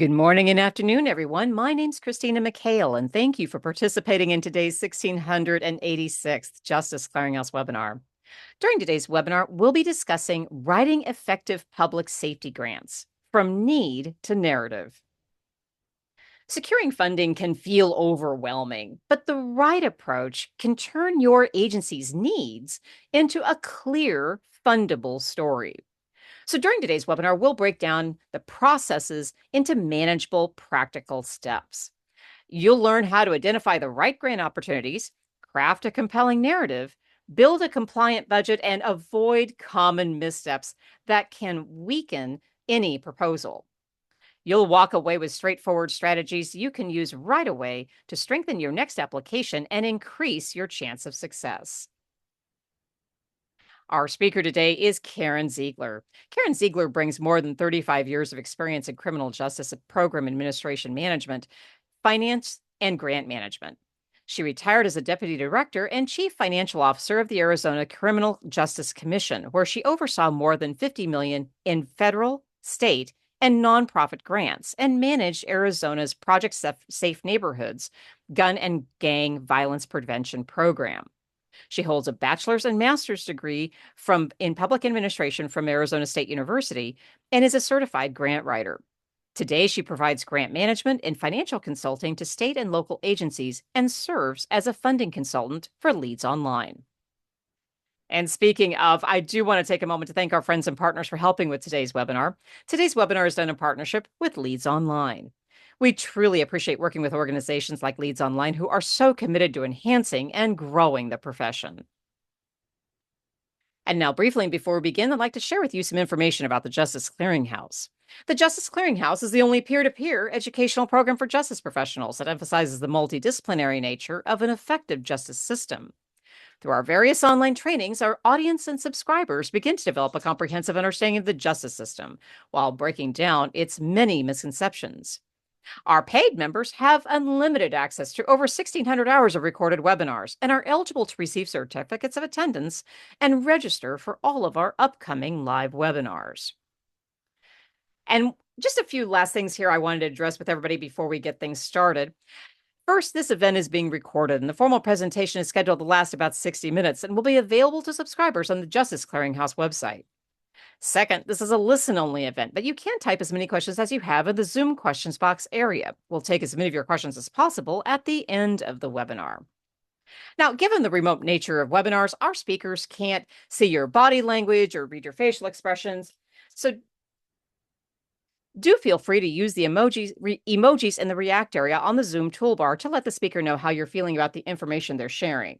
Good morning and afternoon, everyone. My name's Christina McHale, and thank you for participating in today's 1686th Justice Clearinghouse webinar. During today's webinar, we'll be discussing writing effective public safety grants from need to narrative. Securing funding can feel overwhelming, but the right approach can turn your agency's needs into a clear, fundable story. So during today's webinar, we'll break down the processes into manageable, practical steps. You'll learn how to identify the right grant opportunities, craft a compelling narrative, build a compliant budget, and avoid common missteps that can weaken any proposal. You'll walk away with straightforward strategies you can use right away to strengthen your next application and increase your chance of success. Our speaker today is Karen Ziegler. Karen Ziegler brings more than 35 years of experience in criminal justice program administration management, finance, and grant management. She retired as a deputy director and chief financial officer of the Arizona Criminal Justice Commission, where she oversaw more than $50 million in federal, state, and nonprofit grants and managed Arizona's Project Safe Neighborhoods gun and gang violence prevention program. She holds a bachelor's and master's degree in public administration from Arizona State University and is a certified grant writer. Today, she provides grant management and financial consulting to state and local agencies and serves as a funding consultant for Leads Online. And speaking of, I do want to take a moment to thank our friends and partners for helping with today's webinar. Today's webinar is done in partnership with Leads Online. We truly appreciate working with organizations like Leads Online who are so committed to enhancing and growing the profession. And now, briefly, before we begin, I'd like to share with you some information about the Justice Clearinghouse. The Justice Clearinghouse is the only peer-to-peer educational program for justice professionals that emphasizes the multidisciplinary nature of an effective justice system. Through our various online trainings, our audience and subscribers begin to develop a comprehensive understanding of the justice system while breaking down its many misconceptions. Our paid members have unlimited access to over 1,600 hours of recorded webinars and are eligible to receive certificates of attendance and register for all of our upcoming live webinars. And just a few last things here I wanted to address with everybody before we get things started. First, this event is being recorded, and the formal presentation is scheduled to last about 60 minutes and will be available to subscribers on the Justice Clearinghouse website. Second, this is a listen-only event, but you can type as many questions as you have in the Zoom questions box area. We'll take as many of your questions as possible at the end of the webinar. Now, given the remote nature of webinars, our speakers can't see your body language or read your facial expressions. So do feel free to use the emojis in the React area on the Zoom toolbar to let the speaker know how you're feeling about the information they're sharing.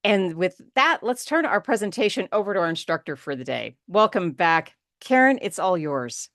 And with that, let's turn our presentation over to our instructor for the day. Welcome back. Karen, it's all yours.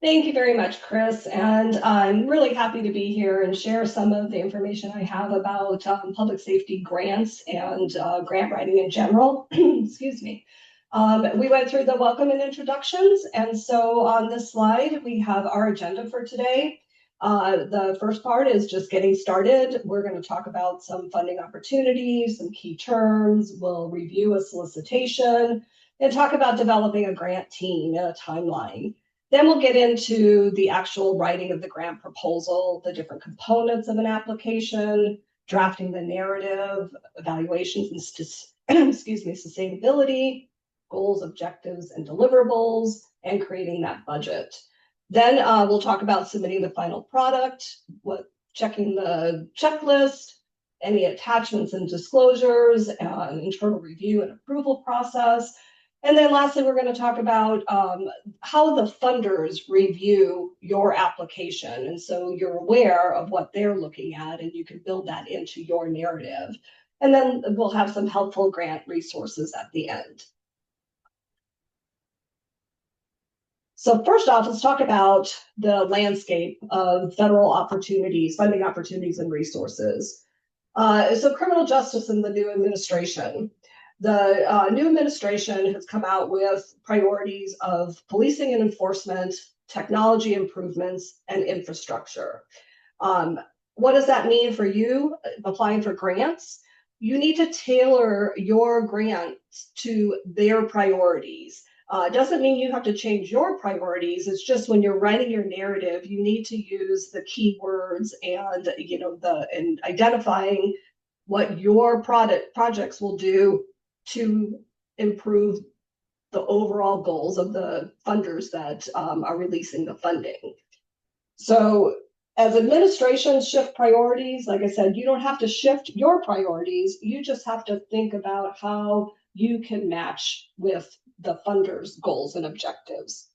Thank you very much, Chris. And I'm really happy to be here and share some of the information I have about public safety grants and grant writing in general. Excuse me. We went through the welcome and introductions. And so on this slide, we have our agenda for today. The first part is just getting started. We're going to talk about some funding opportunities, some key terms. We'll review a solicitation and talk about developing a grant team and a timeline. Then we'll get into the actual writing of the grant proposal, the different components of an application, drafting the narrative, evaluations and excuse me, sustainability, goals, objectives, and deliverables, and creating that budget. Then we'll talk about submitting the final product, checking the checklist, any attachments and disclosures, an internal review and approval process. And then lastly, we're going to talk about how the funders review your application. And so you're aware of what they're looking at and you can build that into your narrative. And then we'll have some helpful grant resources at the end. So first off, let's talk about the landscape of federal opportunities, funding opportunities and resources. So criminal justice in the new administration. The new administration has come out with priorities of policing and enforcement, technology improvements, and infrastructure. What does that mean for you applying for grants? You need to tailor your grants to their priorities. It doesn't mean you have to change your priorities. It's just when you're writing your narrative, you need to use the keywords and and identifying what your projects will do to improve the overall goals of the funders that are releasing the funding. So as administrations shift priorities, like I said, you don't have to shift your priorities. You just have to think about how you can match with the funders' goals and objectives.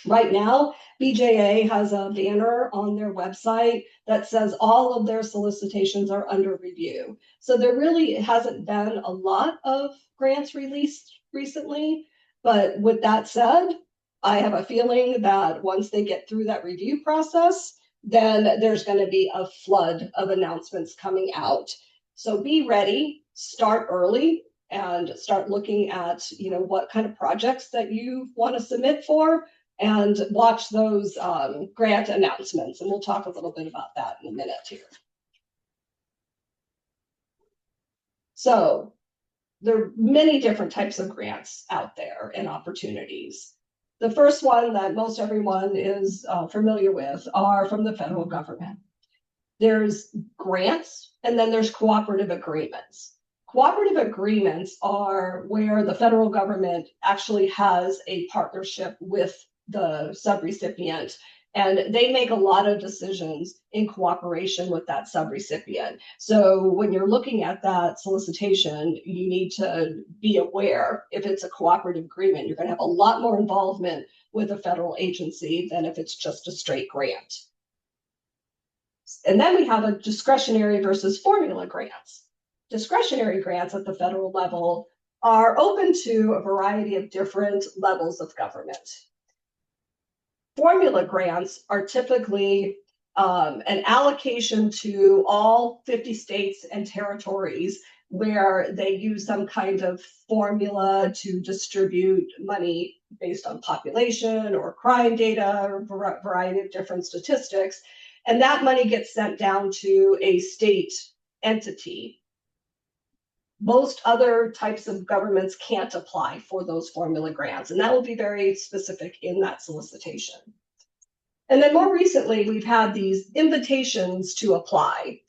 Right now, BJA has a banner on their website that says all of their solicitations are under review. So there really hasn't been a lot of grants released recently. But with that said, I have a feeling that once they get through that review process, then there's going to be a flood of announcements coming out. So be ready, start early, and start looking at what kind of projects that you want to submit for, and watch those grant announcements. And we'll talk a little bit about that in a minute here. So there are many different types of grants out there and opportunities. The first one that most everyone is familiar with are from the federal government. There's grants, and then there's cooperative agreements. Cooperative agreements are where the federal government actually has a partnership with the subrecipient, and they make a lot of decisions in cooperation with that subrecipient. So when you're looking at that solicitation, you need to be aware if it's a cooperative agreement, you're going to have a lot more involvement with a federal agency than if it's just a straight grant. And then we have a discretionary versus formula grants. Discretionary grants at the federal level are open to a variety of different levels of government. Formula grants are typically an allocation to all 50 states and territories where they use some kind of formula to distribute money based on population or crime data or a variety of different statistics. And that money gets sent down to a state entity. Most other types of governments can't apply for those formula grants, and that will be very specific in that solicitation. And then more recently, we've had these invitations to apply.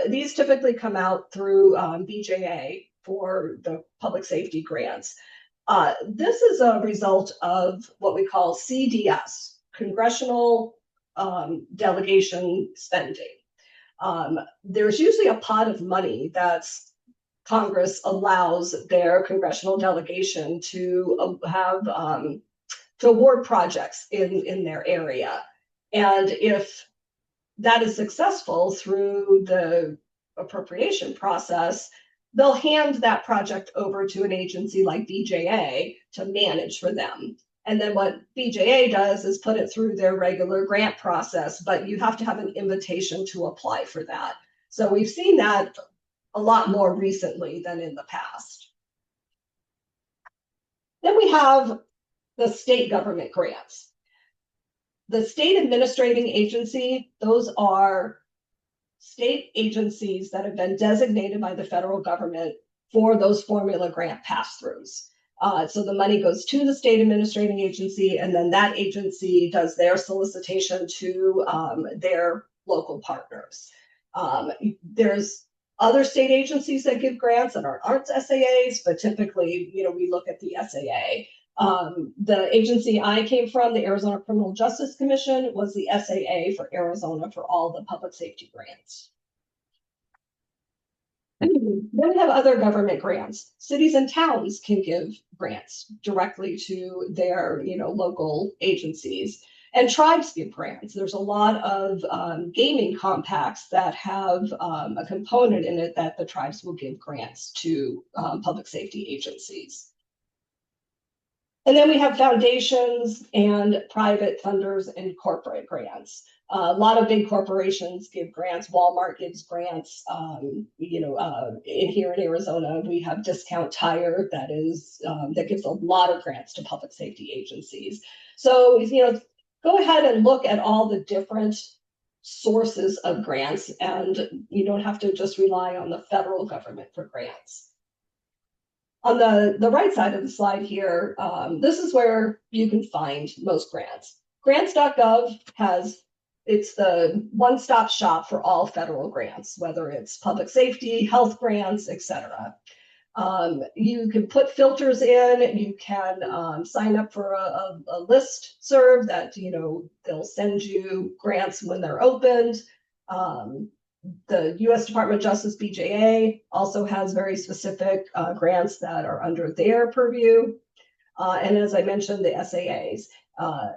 These typically come out through BJA for the public safety grants. This is a result of what we call CDS, Congressional Delegation Spending. There's usually a pot of money that's Congress allows their congressional delegation to have to award projects in their area. And if that is successful through the appropriation process, they'll hand that project over to an agency like BJA to manage for them. And then what BJA does is put it through their regular grant process, but you have to have an invitation to apply for that. So we've seen that a lot more recently than in the past. Then we have the state government grants. The state administrating agency, those are state agencies that have been designated by the federal government for those formula grant pass-throughs. So the money goes to the state administrating agency, and then that agency does their solicitation to their local partners. There's other state agencies that give grants that aren't SAAs, but typically, we look at the SAA. The agency I came from, the Arizona Criminal Justice Commission, was the SAA for Arizona for all the public safety grants. Then we have other government grants. Cities and towns can give grants directly to their, local agencies. And tribes give grants. There's a lot of gaming compacts that have a component in it that the tribes will give grants to public safety agencies. And then we have foundations and private funders and corporate grants. A lot of big corporations give grants. Walmart gives grants. Here in Arizona, we have Discount Tire that gives a lot of grants to public safety agencies. So, go ahead and look at all the different sources of grants, and you don't have to just rely on the federal government for grants. On the right side of the slide here, this is where you can find most grants. Grants.gov it's the one-stop shop for all federal grants, whether it's public safety, health grants, etc. You can put filters in, you can sign up for a list serve that, they'll send you grants when they're opened. The U.S. Department of Justice, BJA, also has very specific grants that are under their purview. And as I mentioned, the SAAs.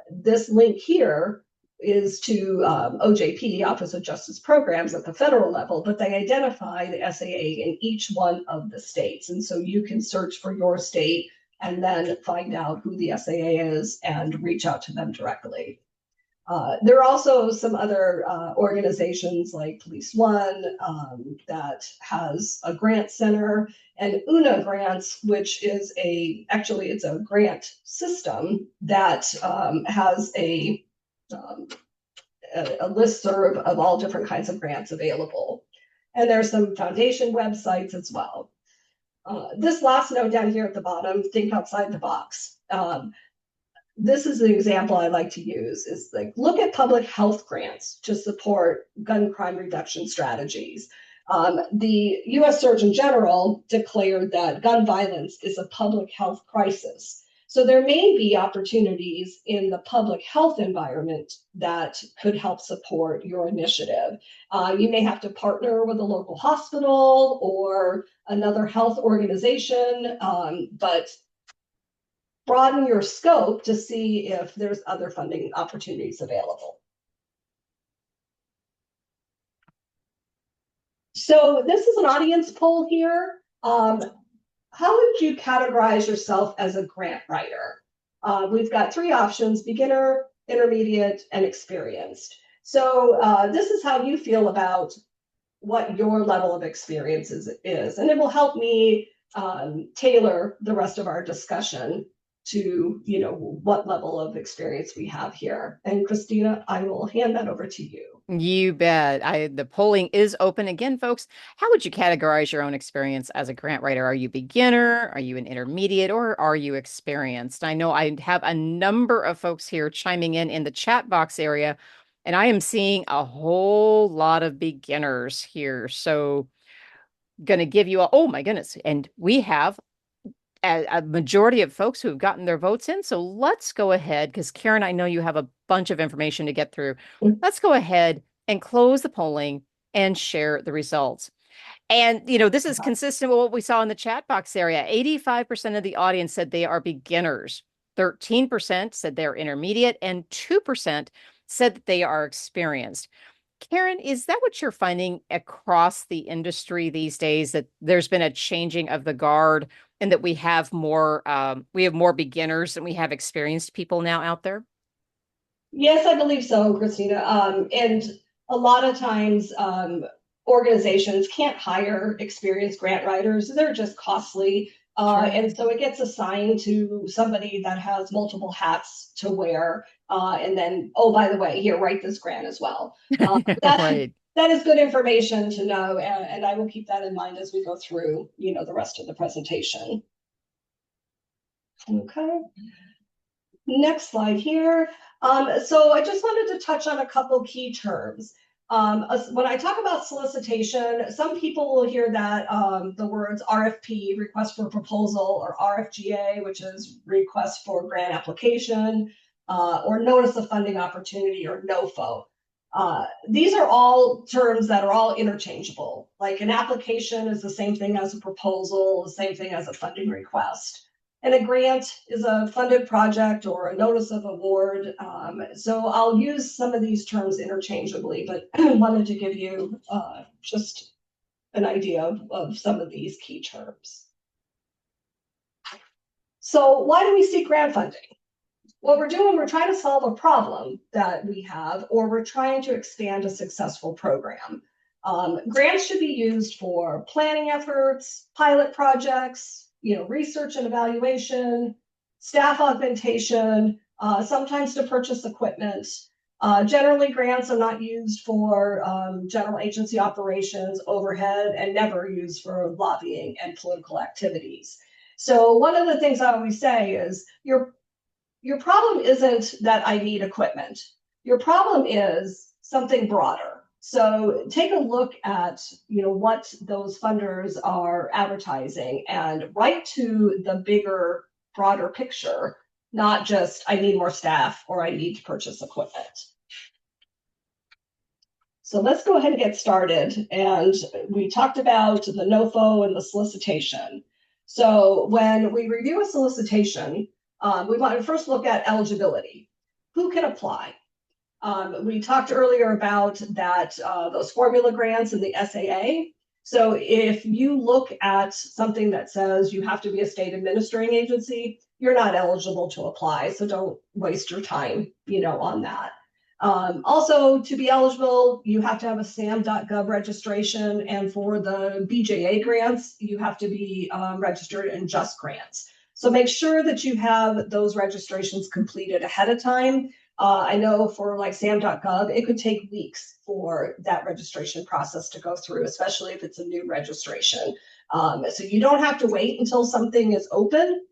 This link here is to OJP, Office of Justice Programs at the federal level, but they identify the SAA in each one of the states. And so you can search for your state and then find out who the SAA is and reach out to them directly. There are also some other organizations like Police One that has a grant center, and UNA Grants, which is it's a grant system that has a listserv of all different kinds of grants available. And there's some foundation websites as well. This last note down here at the bottom, think outside the box. This is an example I like to use is like, look at public health grants to support gun crime reduction strategies. The US Surgeon General declared that gun violence is a public health crisis. So there may be opportunities in the public health environment that could help support your initiative. You may have to partner with a local hospital or another health organization, but broaden your scope to see if there's other funding opportunities available. So this is an audience poll here. How would you categorize yourself as a grant writer? We've got 3 options: beginner, intermediate, and experienced. So this is how you feel about what your level of experience is, and it will help me tailor the rest of our discussion to what level of experience we have here. And Christina, I will hand that over to you. You bet. The polling is open again, folks. How would you categorize your own experience as a grant writer? Are you beginner? Are you an intermediate? Or are you experienced? I know I have a number of folks here chiming in the chat box area, and I am seeing a whole lot of beginners here. So going to give you oh my goodness. And we have a majority of folks who have gotten their votes in. So let's go ahead, because Karen, I know you have a bunch of information to get through. Let's go ahead and close the polling and share the results. And, this is consistent with what we saw in the chat box area. 85% of the audience said they are beginners. 13% said they're intermediate, and 2% said that they are experienced. Karen, is that what you're finding across the industry these days, that there's been a changing of the guard and that we have more beginners than we have experienced people now out there? Yes, I believe so, Christina. And a lot of times organizations can't hire experienced grant writers. They're just costly. Sure. And so it gets assigned to somebody that has multiple hats to wear. And then, oh, by the way, here, write this grant as well. Right. That is good information to know. And I will keep that in mind as we go through, the rest of the presentation. Okay. Next slide here. So I just wanted to touch on a couple key terms. When I talk about solicitation, some people will hear that the words RFP, request for proposal, or RFGA, which is request for grant application, or notice of funding opportunity, or NOFO. These are all terms that are all interchangeable. Like an application is the same thing as a proposal, the same thing as a funding request. And a grant is a funded project or a notice of award. So I'll use some of these terms interchangeably, but wanted to give you just an idea of some of these key terms. So why do we seek grant funding? What we're doing, we're trying to solve a problem that we have, or we're trying to expand a successful program. Grants should be used for planning efforts, pilot projects, research and evaluation, staff augmentation, sometimes to purchase equipment. Generally, grants are not used for general agency operations, overhead, and never used for lobbying and political activities. So one of the things I always say is your problem isn't that I need equipment. Your problem is something broader. So take a look at what those funders are advertising and write to the bigger, broader picture, not just I need more staff or I need to purchase equipment. So let's go ahead and get started. And we talked about the NOFO and the solicitation. So when we review a solicitation, we want to first look at eligibility. Who can apply? We talked earlier about that those formula grants and the SAA. So if you look at something that says you have to be a state administering agency, you're not eligible to apply. So don't waste your time, on that. Also, to be eligible, you have to have a SAM.gov registration, and for the BJA grants, you have to be registered in Just Grants. So make sure that you have those registrations completed ahead of time. I know for like SAM.gov, it could take weeks for that registration process to go through, especially if it's a new registration. So you don't have to wait until something is open.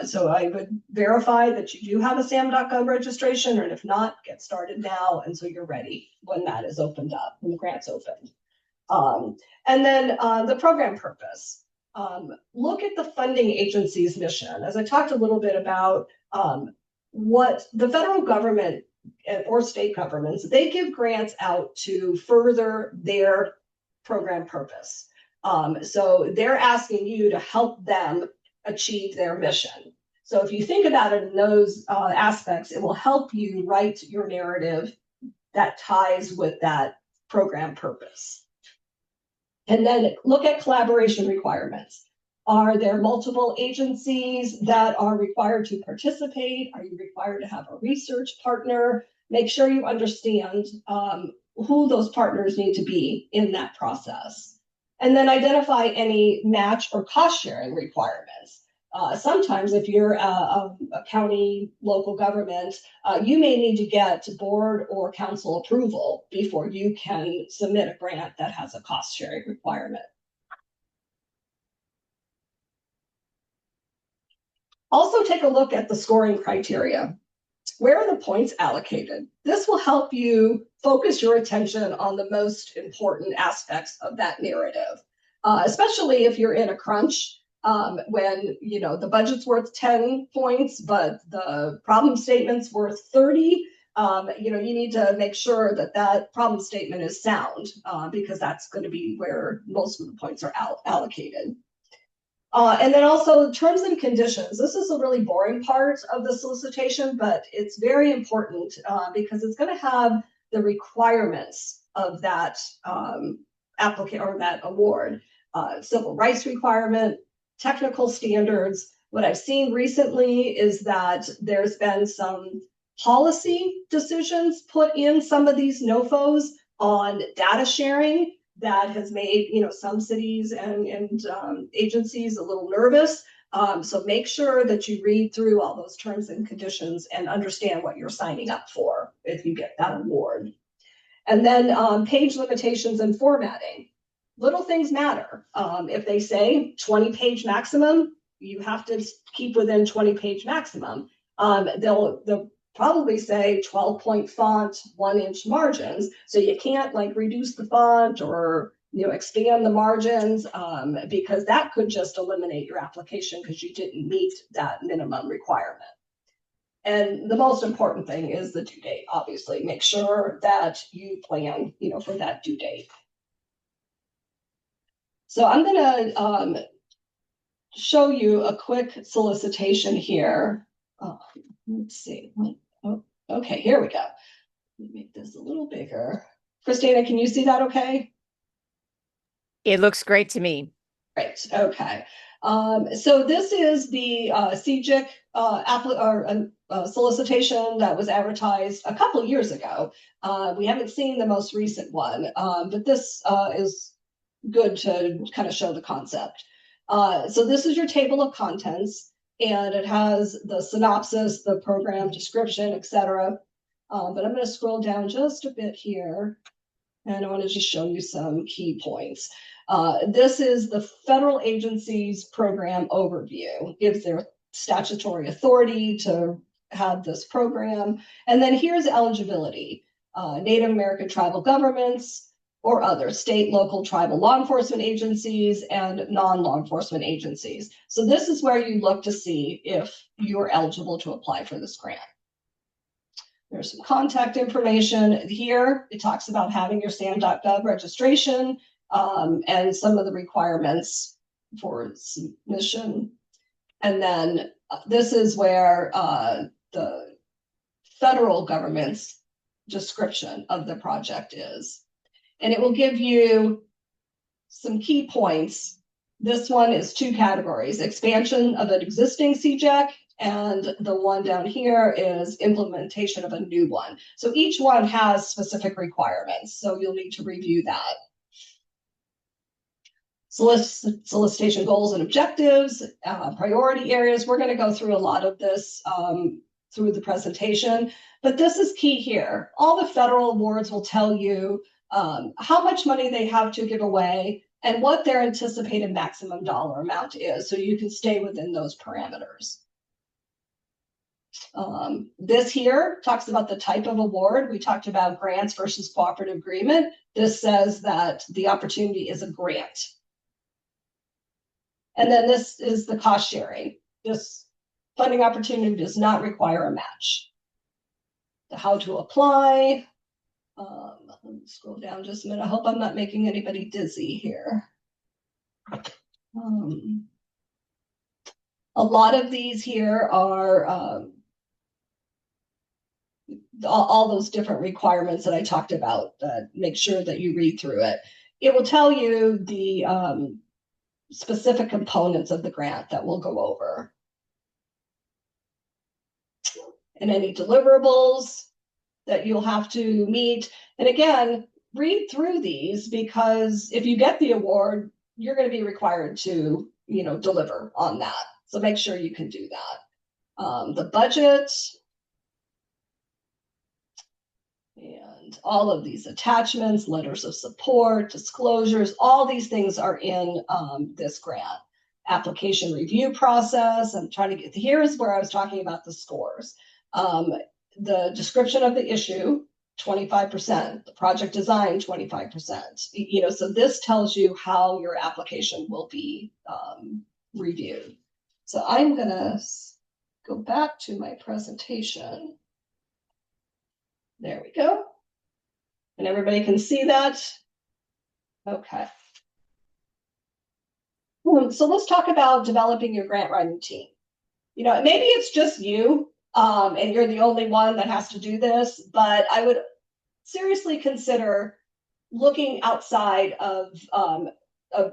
So I would verify that you do have a SAM.gov registration, and if not, get started now, and so you're ready when that is opened up, when the grant's opened. And then the program purpose. Look at the funding agency's mission. As I talked a little bit about what the federal government or state governments, they give grants out to further their program purpose. So they're asking you to help them achieve their mission. So if you think about it in those aspects, it will help you write your narrative that ties with that program purpose. And then look at collaboration requirements. Are there multiple agencies that are required to participate? Are you required to have a research partner? Make sure you understand who those partners need to be in that process. And then identify any match or cost sharing requirements. Sometimes if you're a county, local government, you may need to get board or council approval before you can submit a grant that has a cost sharing requirement. Also take a look at the scoring criteria. Where are the points allocated? This will help you focus your attention on the most important aspects of that narrative, especially if you're in a crunch when the budget's worth 10 points, but the problem statement's worth 30. You need to make sure that that problem statement is sound because that's going to be where most of the points are allocated. And then also terms and conditions. This is a really boring part of the solicitation, but it's very important because it's going to have the requirements of that applicant or that award. Civil rights requirement, technical standards. What I've seen recently is that there's been some policy decisions put in some of these NOFOs on data sharing that has made some cities and agencies a little nervous. So make sure that you read through all those terms and conditions and understand what you're signing up for if you get that award. And then page limitations and formatting. Little things matter. If they say 20-page maximum, you have to keep within 20-page maximum. They'll probably say 12-point font, 1-inch margins. So you can't reduce the font or expand the margins because that could just eliminate your application because you didn't meet that minimum requirement. And the most important thing is the due date. Obviously, make sure that you plan, for that due date. So I'm going to show you a quick solicitation here. Let's see. Oh, okay, here we go. Let me make this a little bigger. Christina, can you see that okay? It looks great to me. Great, okay. So this is the CJIC solicitation that was advertised a couple of years ago. We haven't seen the most recent one, but this is good to kind of show the concept. So this is your table of contents, and it has the synopsis, the program description, etc. But I'm going to scroll down just a bit here. And I want to just show you some key points. This is the federal agency's program overview. Gives their statutory authority to have this program. And then here's eligibility. Native American tribal governments or other state, local, tribal law enforcement agencies and non-law enforcement agencies. So this is where you look to see if you're eligible to apply for this grant. There's some contact information here. It talks about having your SAM.gov registration and some of the requirements for submission. And then this is where the federal government's description of the project is. And it will give you some key points. This one is 2 categories: expansion of an existing CJEC, and the one down here is implementation of a new one. So each one has specific requirements, so you'll need to review that. Solicitation goals and objectives, priority areas. We're going to go through a lot of this through the presentation, but this is key here. All the federal awards will tell you how much money they have to give away and what their anticipated maximum dollar amount is, so you can stay within those parameters. This here talks about the type of award. We talked about grants versus cooperative agreement. This says that the opportunity is a grant. And then this is the cost sharing. This funding opportunity does not require a match. How to apply. Let me scroll down just a minute. I hope I'm not making anybody dizzy here. A lot of these here are all those different requirements that I talked about. Make sure that you read through it. It will tell you the specific components of the grant that we'll go over. And any deliverables that you'll have to meet. And again, read through these, because if you get the award, you're going to be required to, deliver on that. So make sure you can do that. The budget and all of these attachments, letters of support, disclosures, all these things are in this grant. Application review process. I'm trying to get, here is where I was talking about the scores. The description of the issue, 25%, the project design, 25%. So this tells you how your application will be reviewed. So I'm gonna go back to my presentation. There we go. And everybody can see that. Okay. So let's talk about developing your grant writing team. Maybe it's just you, and you're the only one that has to do this, but I would seriously consider looking outside of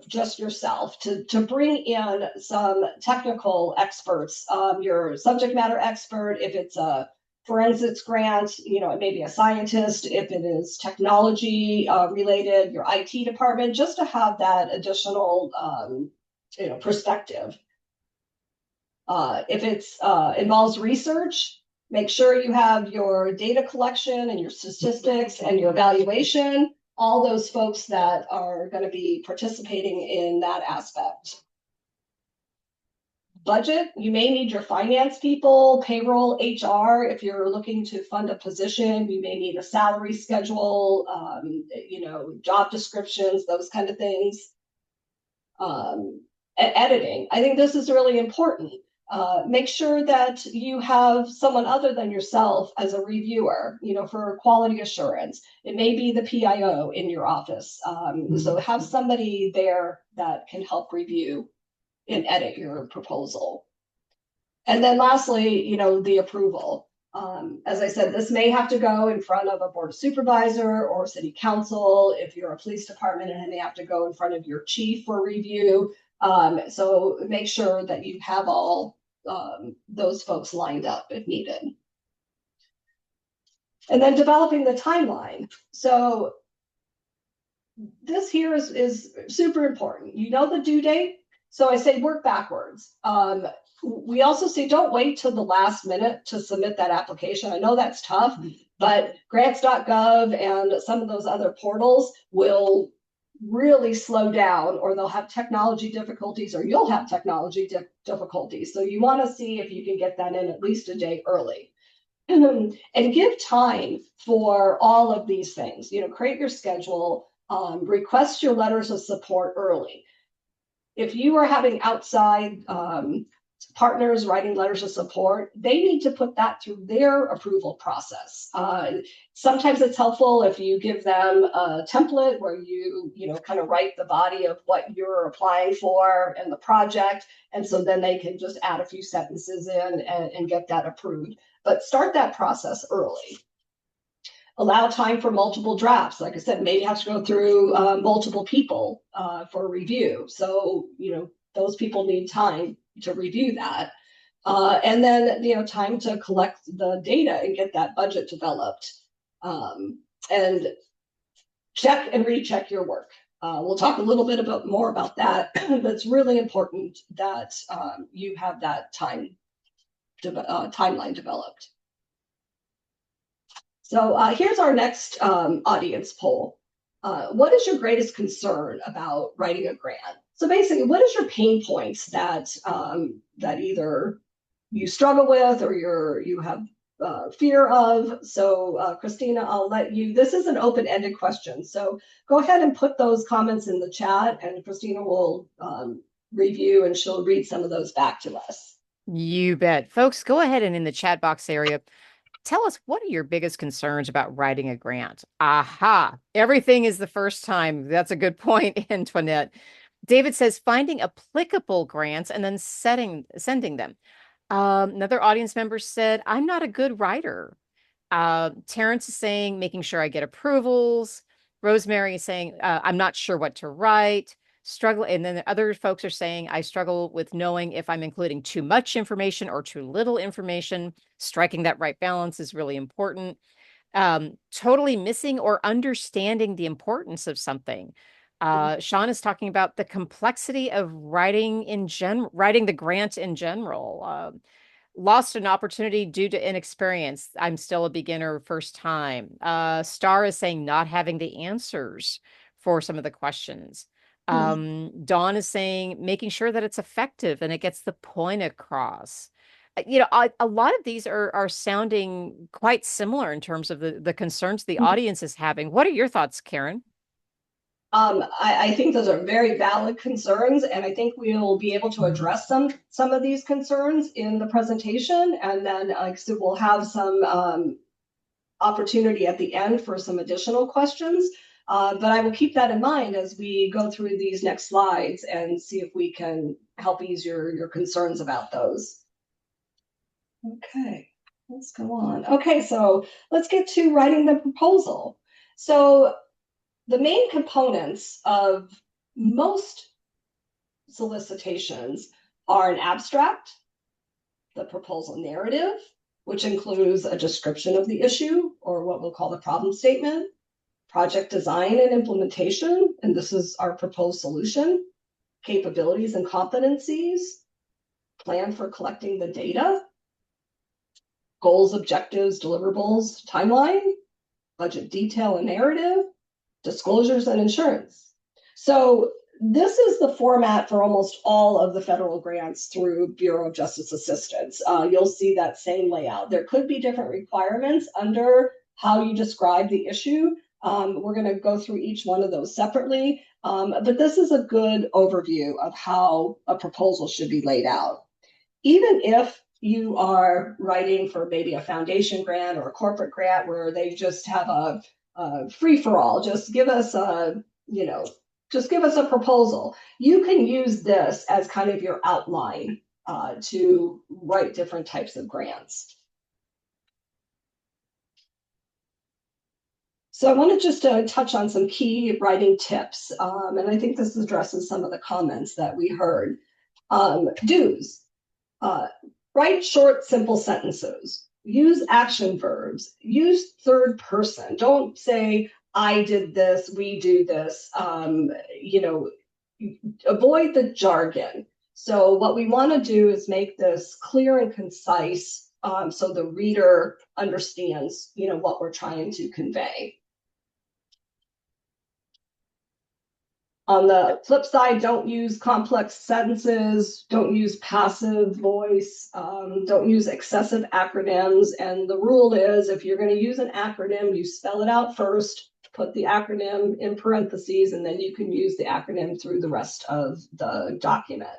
just yourself to bring in some technical experts, your subject matter expert. If it's a forensics grant, it may be a scientist. If it is technology related, your IT department, just to have that additional perspective. If it's involves research, make sure you have your data collection and your statistics and your evaluation, all those folks that are going to be participating in that aspect. Budget, you may need your finance people, payroll, HR. If you're looking to fund a position, you may need a salary schedule, job descriptions, those kind of things. Editing, I think this is really important. Make sure that you have someone other than yourself as a reviewer, for quality assurance. It may be the PIO in your office. So have somebody there that can help review and edit your proposal. And then lastly, the approval. As I said, this may have to go in front of a board of supervisor or city council. If you're a police department, and it may have to go in front of your chief for review. So make sure that you have all those folks lined up if needed. And then developing the timeline. So this here is super important. The due date. So I say work backwards. We also say don't wait till the last minute to submit that application. I know that's tough, But Grants.gov and some of those other portals will really slow down, or they'll have technology difficulties, or you'll have technology difficulties. So you want to see if you can get that in at least a day early. And give time for all of these things. Create your schedule, request your letters of support early. If you are having outside partners writing letters of support, they need to put that through their approval process. Sometimes it's helpful if you give them a template where you kind of write the body of what you're applying for and the project, and so then they can just add a few sentences in and get that approved. But start that process early. Allow time for multiple drafts. Like I said, maybe have to go through multiple people for review. So, those people need time to review that. And then, time to collect the data and get that budget developed. And check and recheck your work. We'll talk a little bit more about that, but it's really important that you have that timeline developed. So here's our next audience poll. What is your greatest concern about writing a grant? So basically, what is your pain points that either you struggle with or you have fear of? So Christina, I'll let you. This is an open-ended question, so go ahead and put those comments in the chat, and Christina will review and she'll read some of those back to us. You bet. Folks, go ahead and in the chat box area, tell us, what are your biggest concerns about writing a grant? Aha, everything is the first time. That's a good point, Antoinette. David says finding applicable grants and then sending them. Another audience member said, I'm not a good writer. Terrence is saying, making sure I get approvals. Rosemary is saying, I'm not sure what to write. Struggle. And then the other folks are saying, I struggle with knowing if I'm including too much information or too little information. Striking that right balance is really important. Totally missing or understanding the importance of something. Sean is talking about the complexity of writing the grant in general. Lost an opportunity due to inexperience. I'm still a beginner, first time. Star is saying not having the answers for some of the questions. Dawn is saying making sure that it's effective and it gets the point across. A lot of these are sounding quite similar in terms of the concerns the audience is having. What are your thoughts, Karen? I think those are very valid concerns, and I think we'll be able to address some of these concerns in the presentation, and then so we'll have some opportunity at the end for some additional questions. But I will keep that in mind as we go through these next slides and see if we can help ease your concerns about those. Okay, let's go on. Okay, so let's get to writing the proposal. So the main components of most solicitations are an abstract, the proposal narrative, which includes a description of the issue, or what we'll call the problem statement, project design and implementation, and this is our proposed solution, capabilities and competencies, plan for collecting the data, goals, objectives, deliverables, timeline, budget detail and narrative, disclosures and insurance. So this is the format for almost all of the federal grants through Bureau of Justice Assistance. You'll see that same layout. There could be different requirements under how you describe the issue. We're going to go through each one of those separately, but this is a good overview of how a proposal should be laid out. Even if you are writing for maybe a foundation grant or a corporate grant where they just have a free-for-all, just give us a proposal. You can use this as kind of your outline to write different types of grants. So I want to just touch on some key writing tips, and I think this addresses some of the comments that we heard. Do's. Write short, simple sentences. Use action verbs. Use third person. Don't say, I did this, we do this. Avoid the jargon. So what we want to do is make this clear and concise so the reader understands, what we're trying to convey. On the flip side, don't use complex sentences, don't use passive voice, don't use excessive acronyms. And the rule is, if you're going to use an acronym, you spell it out first, put the acronym in parentheses, and then you can use the acronym through the rest of the document.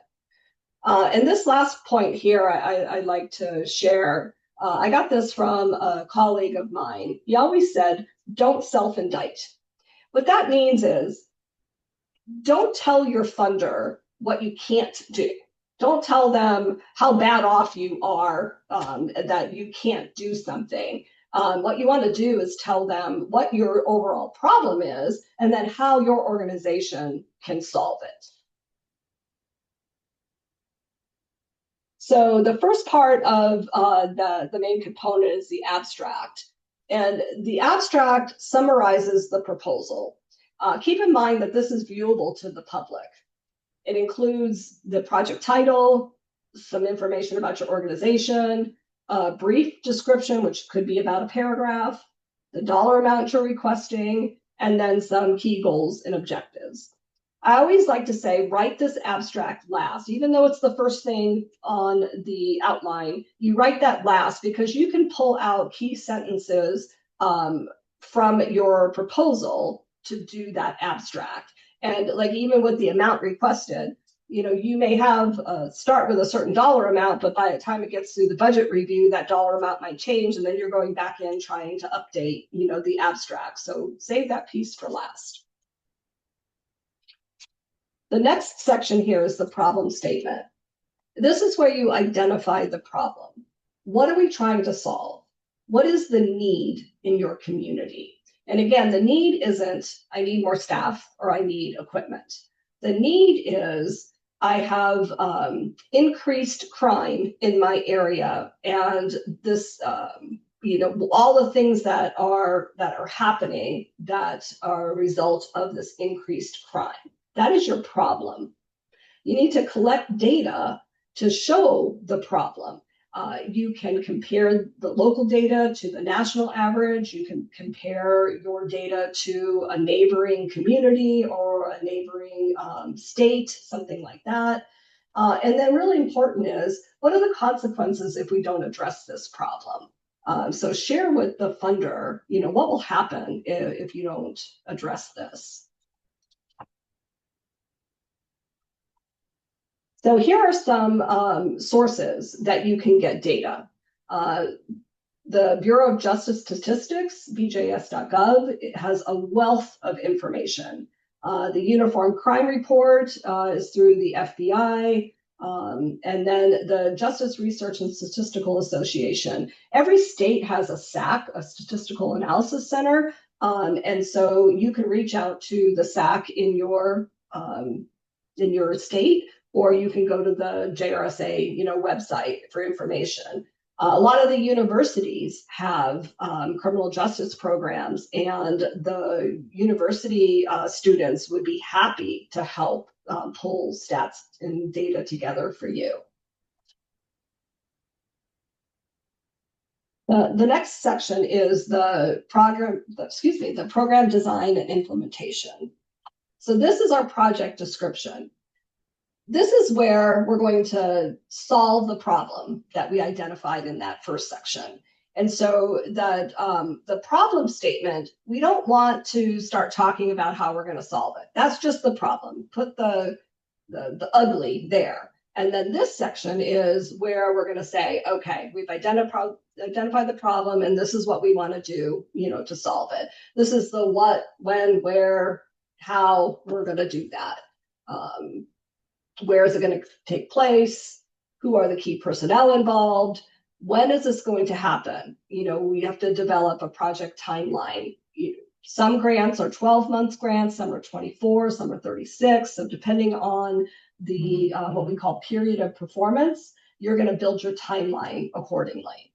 And this last point here, I'd like to share. I got this from a colleague of mine. He always said, don't self-indict. What that means is, don't tell your funder what you can't do. Don't tell them how bad off you are, that you can't do something. What you want to do is tell them what your overall problem is, and then how your organization can solve it. So the first part of the main component is the abstract. And the abstract summarizes the proposal. Keep in mind that this is viewable to the public. It includes the project title, some information about your organization, a brief description, which could be about a paragraph, the dollar amount you're requesting, and then some key goals and objectives. I always like to say, write this abstract last. Even though it's the first thing on the outline, you write that last because you can pull out key sentences from your proposal to do that abstract. And like even with the amount requested, you may have start with a certain dollar amount, but by the time it gets through the budget review, that dollar amount might change, and then you're going back in trying to update, the abstract. So save that piece for last. The next section here is the problem statement. This is where you identify the problem. What are we trying to solve? What is the need in your community? And again, the need isn't, I need more staff or I need equipment. The need is, I have increased crime in my area, and this, all the things that are happening that are a result of this increased crime. That is your problem. You need to collect data to show the problem. You can compare the local data to the national average. You can compare your data to a neighboring community or a neighboring state, something like that. And then really important is, what are the consequences if we don't address this problem? So share with the funder, what will happen if you don't address this. So here are some sources that you can get data. The Bureau of Justice Statistics, BJS.gov, it has a wealth of information. The Uniform Crime Report is through the FBI, and then the Justice Research and Statistical Association. Every state has a SAC, a Statistical Analysis Center, and so you can reach out to the SAC in your state, or you can go to the JRSA, website for information. A lot of the universities have criminal justice programs, and the university students would be happy to help pull stats and data together for you. The next section is the program design and implementation. So this is our project description. This is where we're going to solve the problem that we identified in that first section. And so the problem statement, we don't want to start talking about how we're going to solve it. That's just the problem. Put the ugly there. And then this section is where we're going to say, okay, we've identified the problem, and this is what we want to do, to solve it. This is the what, when, where, how we're going to do that. Where is it going to take place? Who are the key personnel involved? When is this going to happen? We have to develop a project timeline. Some grants are 12 months grants, some are 24, some are 36. So depending on the what we call period of performance, you're going to build your timeline accordingly.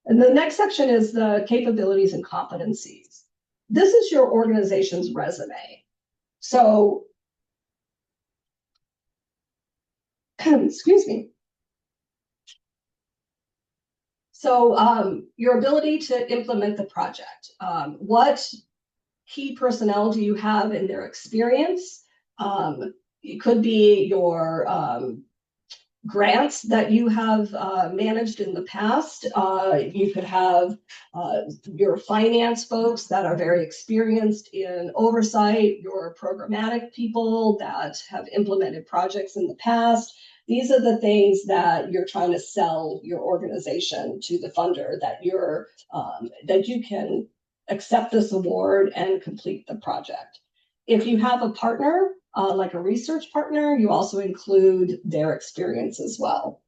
And the next section is the capabilities and competencies. This is your organization's resume. So Excuse me. So your ability to implement the project. What key personnel do you have in their experience? It could be your grants that you have managed in the past. You could have your finance folks that are very experienced in oversight, your programmatic people that have implemented projects in the past. These are the things that you're trying to sell your organization to the funder, that that you can accept this award and complete the project. If you have a partner, like a research partner, you also include their experience as well.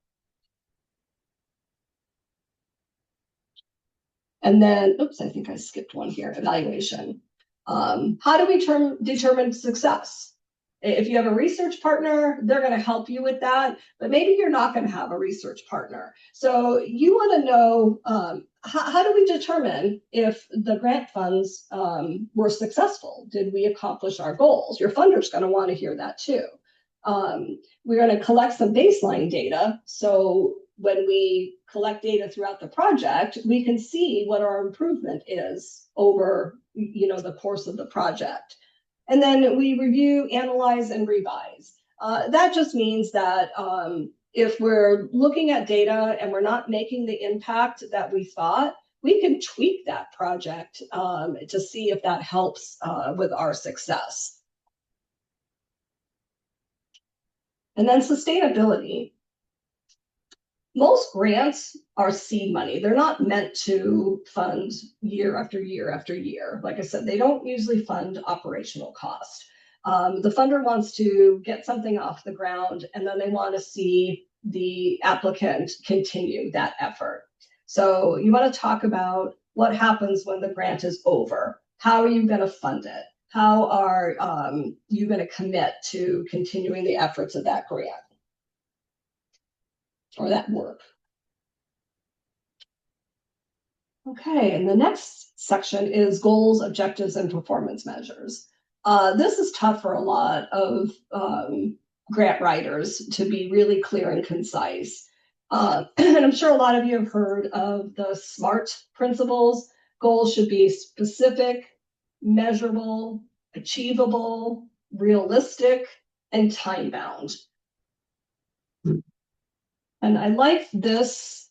And then, oops, I think I skipped one here, evaluation. How do we determine success? If you have a research partner, they're going to help you with that, but maybe you're not going to have a research partner. So you want to know, how do we determine if the grant funds were successful? Did we accomplish our goals? Your funder's going to want to hear that too. We're going to collect some baseline data. So when we collect data throughout the project, we can see what our improvement is over, the course of the project. And then we review, analyze, and revise. That just means that if we're looking at data and we're not making the impact that we thought, we can tweak that project to see if that helps with our success. And then sustainability. Most grants are seed money. They're not meant to fund year after year after year. Like I said, they don't usually fund operational cost. The funder wants to get something off the ground, and then they want to see the applicant continue that effort. So you want to talk about what happens when the grant is over. How are you going to fund it? How are you going to commit to continuing the efforts of that grant or that work? Okay, and the next section is goals, objectives, and performance measures. This is tough for a lot of grant writers to be really clear and concise. And I'm sure a lot of you have heard of the SMART principles. Goals should be specific, measurable, achievable, realistic, and time-bound. And I like this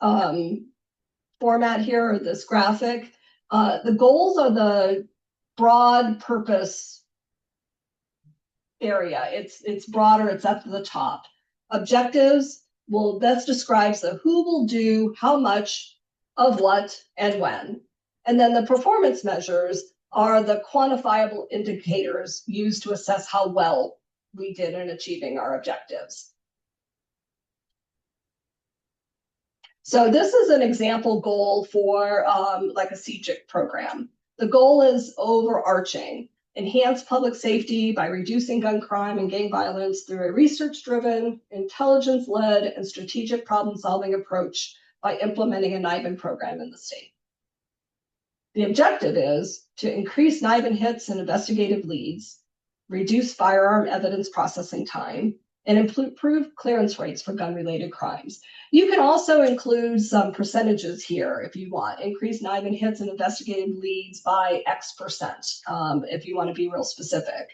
format here, or this graphic. The goals are the broad purpose area. It's broader, it's up to the top. Objectives, well, that describes the who will do how much of what and when. And then the performance measures are the quantifiable indicators used to assess how well we did in achieving our objectives. So this is an example goal for like a CJIC program. The goal is overarching: enhance public safety by reducing gun crime and gang violence through a research-driven, intelligence-led, and strategic problem-solving approach by implementing a NIBIN program in the state. The objective is to increase NIBIN hits and investigative leads, reduce firearm evidence processing time, and improve clearance rates for gun-related crimes. You can also include some percentages here if you want. Increase NIBIN hits and investigative leads by X%, if you want to be real specific.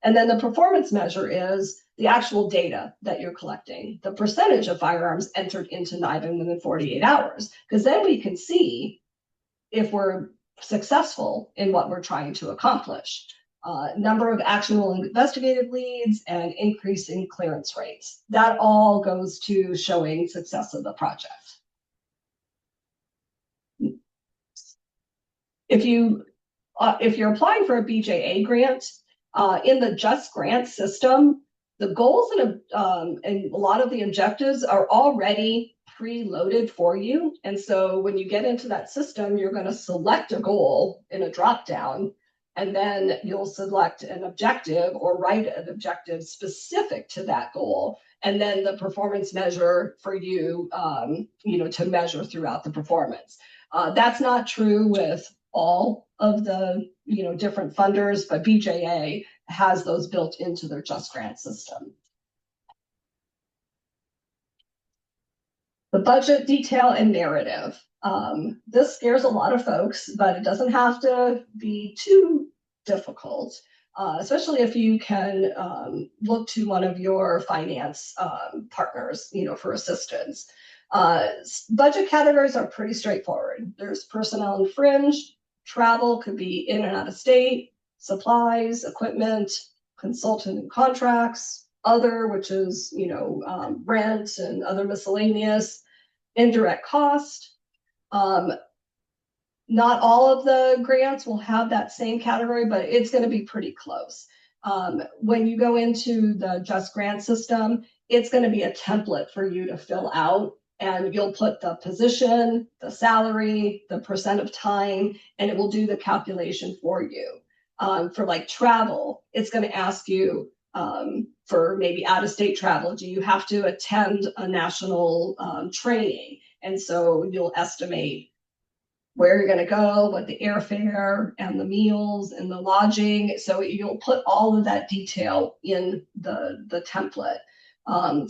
And then the performance measure is the actual data that you're collecting, the percentage of firearms entered into NIBIN within 48 hours, because then we can see if we're successful in what we're trying to accomplish. Number of actionable investigative leads, and increasing clearance rates. That all goes to showing success of the project. If you're applying for a BJA grant, in the Just Grant system, the goals and a lot of the objectives are already preloaded for you. And so when you get into that system, you're going to select a goal in a drop-down, and then you'll select an objective or write an objective specific to that goal. And then the performance measure for you, to measure throughout the performance. That's not true with all of the, different funders, but BJA has those built into their Just Grant system. The budget detail and narrative. This scares a lot of folks, but it doesn't have to be too difficult, especially if you can look to one of your finance partners, for assistance. Budget categories are pretty straightforward. There's personnel and fringe, travel could be in and out of state, supplies, equipment, consultant and contracts, other, which is, rent and other miscellaneous, indirect cost. Not all of the grants will have that same category, but it's going to be pretty close. When you go into the Just Grant system, it's going to be a template for you to fill out, and you'll put the position, the salary, the percent of time, and it will do the calculation for you. For like travel, it's going to ask you for maybe out-of-state travel, do you have to attend a national training? And so you'll estimate where you're going to go, what the airfare and the meals and the lodging. So you'll put all of that detail in the template.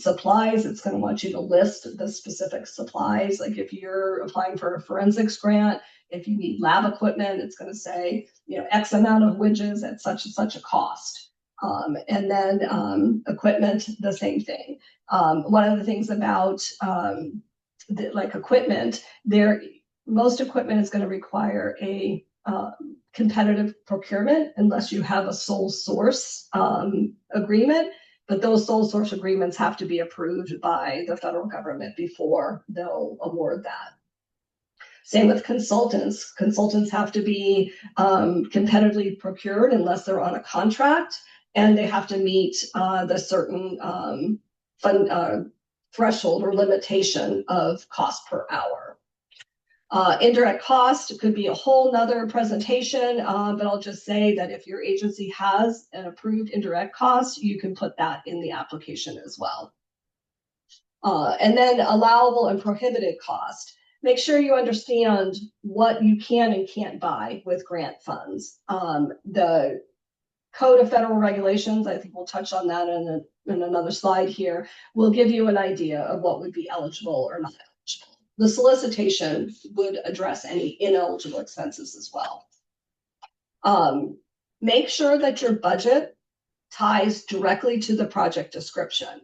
Supplies, it's going to want you to list the specific supplies. Like if you're applying for a forensics grant, if you need lab equipment, it's going to say, X amount of widgets at such and such a cost. And then equipment, the same thing. One of the things about equipment, most equipment is going to require a competitive procurement unless you have a sole source agreement. But those sole source agreements have to be approved by the federal government before they'll award that. Same with consultants. Consultants have to be competitively procured unless they're on a contract, and they have to meet the certain threshold or limitation of cost per hour. Indirect cost could be a whole nother presentation, but I'll just say that if your agency has an approved indirect cost, you can put that in the application as well. And then allowable and prohibited cost. Make sure you understand what you can and can't buy with grant funds. The Code of Federal Regulations, I think we'll touch on that in another slide here, will give you an idea of what would be eligible or not eligible. The solicitation would address any ineligible expenses as well. Make sure that your budget ties directly to the project description.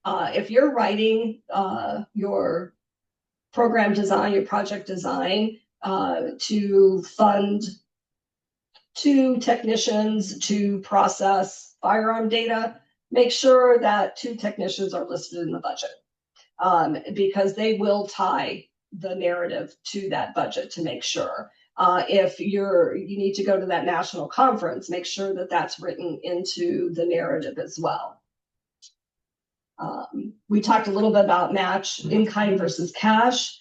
If you're writing your program design, your project design to fund 2 technicians to process firearm data, make sure that 2 technicians are listed in the budget. Because they will tie the narrative to that budget to make sure. If you need to go to that national conference, make sure that that's written into the narrative as well. We talked a little bit about match, in-kind versus cash.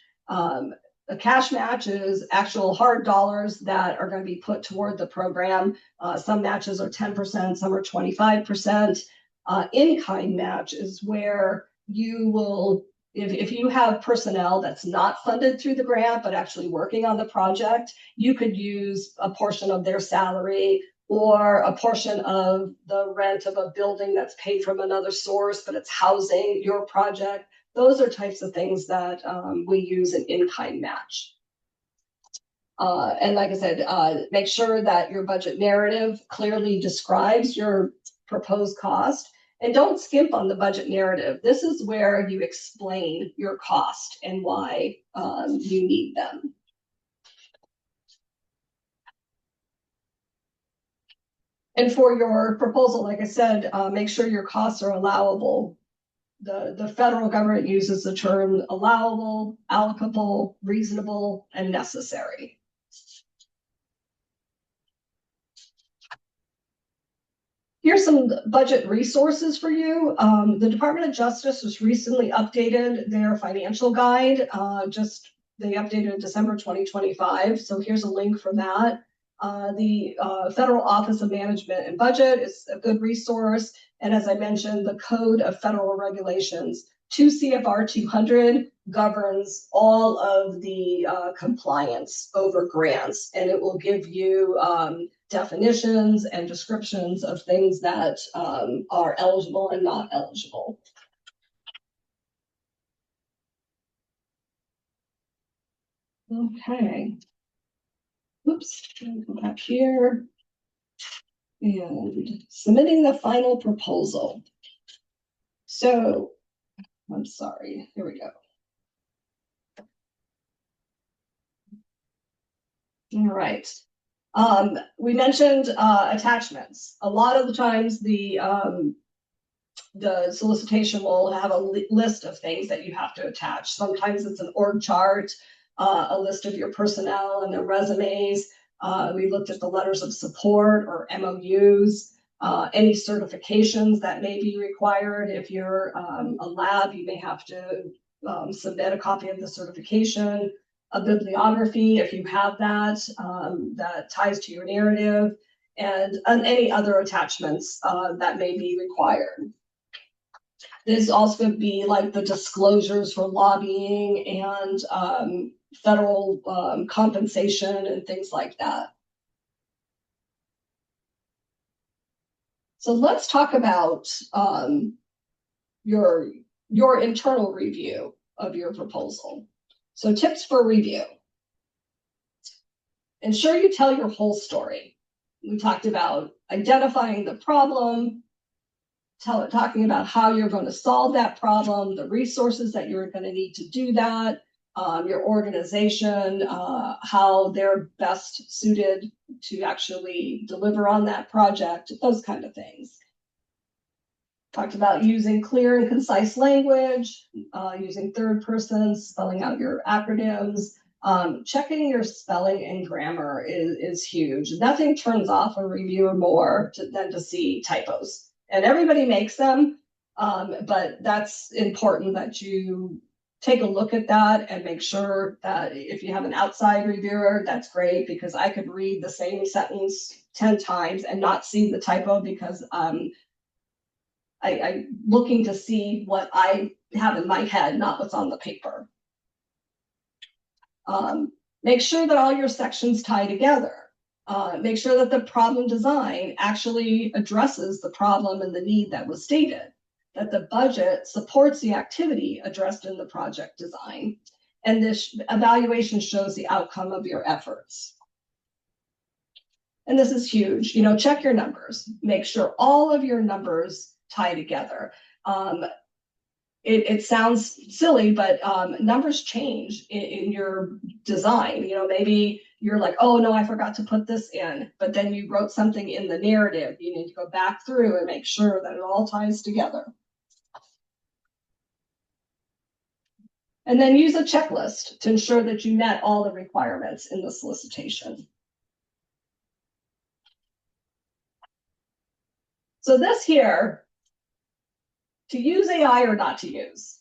A cash match is actual hard dollars that are going to be put toward the program. Some matches are 10%, some are 25%. In-kind match is where you will, if you have personnel that's not funded through the grant, but actually working on the project, you could use a portion of their salary or a portion of the rent of a building that's paid from another source, but it's housing your project. Those are types of things that we use an in-kind match. And like I said, make sure that your budget narrative clearly describes your proposed cost. And don't skimp on the budget narrative. This is where you explain your cost and why you need them. And for your proposal, like I said, make sure your costs are allowable. The federal government uses the term allowable, allocable, reasonable, and necessary. Here's some budget resources for you. The Department of Justice has recently updated their financial guide. They updated in December 2025. So here's a link for that. The Federal Office of Management and Budget is a good resource. And as I mentioned, the Code of Federal Regulations, 2 CFR 200 governs all of the compliance over grants, and it will give you definitions and descriptions of things that are eligible and not eligible. Okay. Oops, go back here. And submitting the final proposal. So, I'm sorry, here we go. All right. We mentioned attachments. A lot of the times the solicitation will have a list of things that you have to attach. Sometimes it's an org chart, a list of your personnel and their resumes. We looked at the letters of support or MOUs, any certifications that may be required. If you're a lab, you may have to submit a copy of the certification, a bibliography if you have that, that ties to your narrative, and any other attachments that may be required. This also could be like the disclosures for lobbying and federal compensation and things like that. So let's talk about your internal review of your proposal. So tips for review. Ensure you tell your whole story. We talked about identifying the problem, talking about how you're going to solve that problem, the resources that you're going to need to do that, your organization, how they're best suited to actually deliver on that project, those kind of things. Talked about using clear and concise language, using third person, spelling out your acronyms. Checking your spelling and grammar is huge. Nothing turns off a reviewer more than to see typos. And everybody makes them, but that's important that you take a look at that and make sure that if you have an outside reviewer, that's great, because I could read the same sentence 10 times and not see the typo because I'm looking to see what I have in my head, not what's on the paper. Make sure that all your sections tie together. Make sure that the problem design actually addresses the problem and the need that was stated, that the budget supports the activity addressed in the project design, and this evaluation shows the outcome of your efforts. And this is huge. Check your numbers. Make sure all of your numbers tie together. It sounds silly, but numbers change in your design. Maybe you're like, oh no, I forgot to put this in, but then you wrote something in the narrative. You need to go back through and make sure that it all ties together. And then use a checklist to ensure that you met all the requirements in the solicitation. So this here, to use AI or not to use.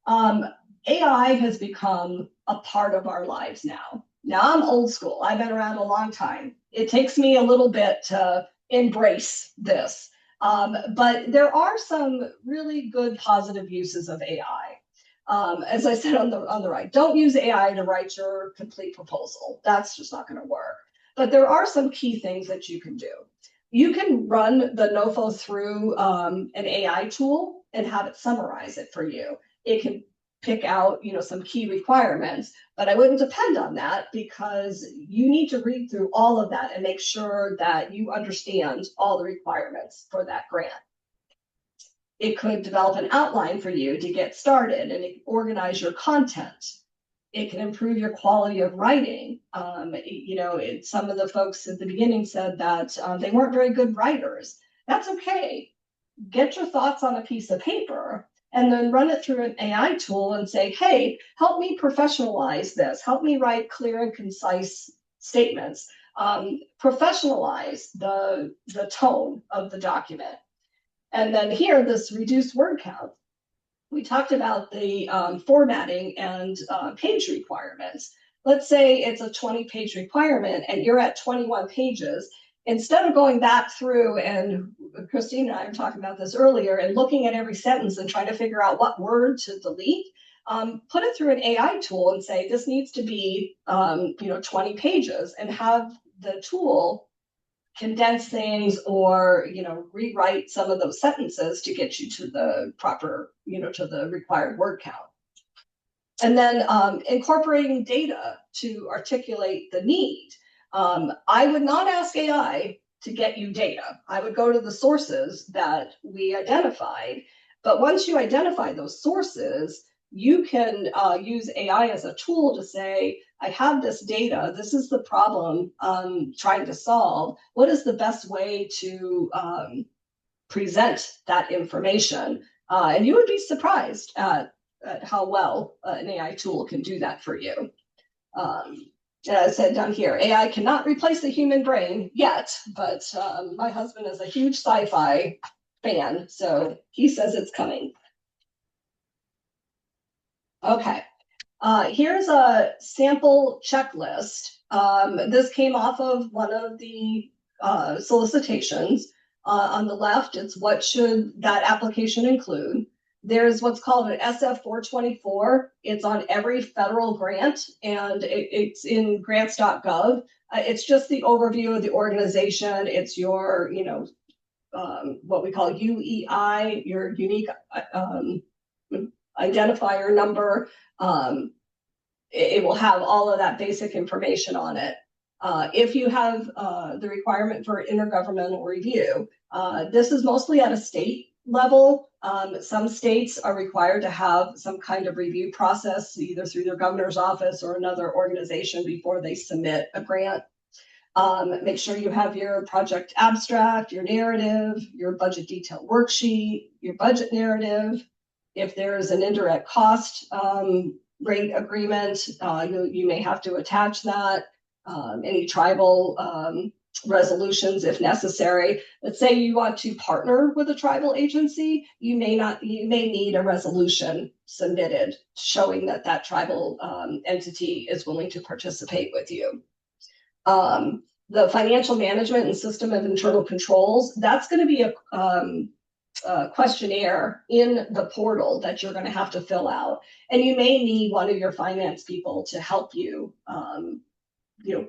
AI has become a part of our lives now. Now I'm old school. I've been around a long time. It takes me a little bit to embrace this. But there are some really good positive uses of AI. As I said on the right, don't use AI to write your complete proposal. That's just not going to work. But there are some key things that you can do. You can run the NOFO through an AI tool and have it summarize it for you. It can pick out, some key requirements, but I wouldn't depend on that because you need to read through all of that and make sure that you understand all the requirements for that grant. It could develop an outline for you to get started and organize your content. It can improve your quality of writing. Some of the folks at the beginning said that they weren't very good writers. That's okay. Get your thoughts on a piece of paper and then run it through an AI tool and say, hey, help me professionalize this. Help me write clear and concise statements. Professionalize the tone of the document. And then here, this reduced word count. We talked about the formatting and page requirements. Let's say it's a 20-page requirement and you're at 21 pages. Instead of going back through, and Christine and I were talking about this earlier, and looking at every sentence and trying to figure out what word to delete, put it through an AI tool and say, this needs to be 20 pages, and have the tool condense things or rewrite some of those sentences to get you to the proper to the required word count. And then incorporating data to articulate the need. I would not ask AI to get you data. I would go to the sources that we identified. But once you identify those sources, you can use AI as a tool to say, I have this data. This is the problem I'm trying to solve. What is the best way to present that information? And you would be surprised at how well an AI tool can do that for you. As I said down here, AI cannot replace the human brain yet, but my husband is a huge sci-fi fan, so he says it's coming. Okay, here's a sample checklist. This came off of one of the solicitations. On the left, it's what should that application include. There's what's called an SF 424. It's on every federal grant, and it's in Grants.gov. It's just the overview of the organization. It's your, what we call UEI, your unique identifier number. It will have all of that basic information on it. If you have the requirement for intergovernmental review, this is mostly at a state level. Some states are required to have some kind of review process, either through their governor's office or another organization before they submit a grant. Make sure you have your project abstract, your narrative, your budget detail worksheet, your budget narrative. If there's an indirect cost rate agreement, you may have to attach that. Any tribal resolutions if necessary. Let's say you want to partner with a tribal agency, you may need a resolution submitted showing that that tribal entity is willing to participate with you. The financial management and system of internal controls, that's going to be a questionnaire in the portal that you're going to have to fill out. And you may need one of your finance people to help you,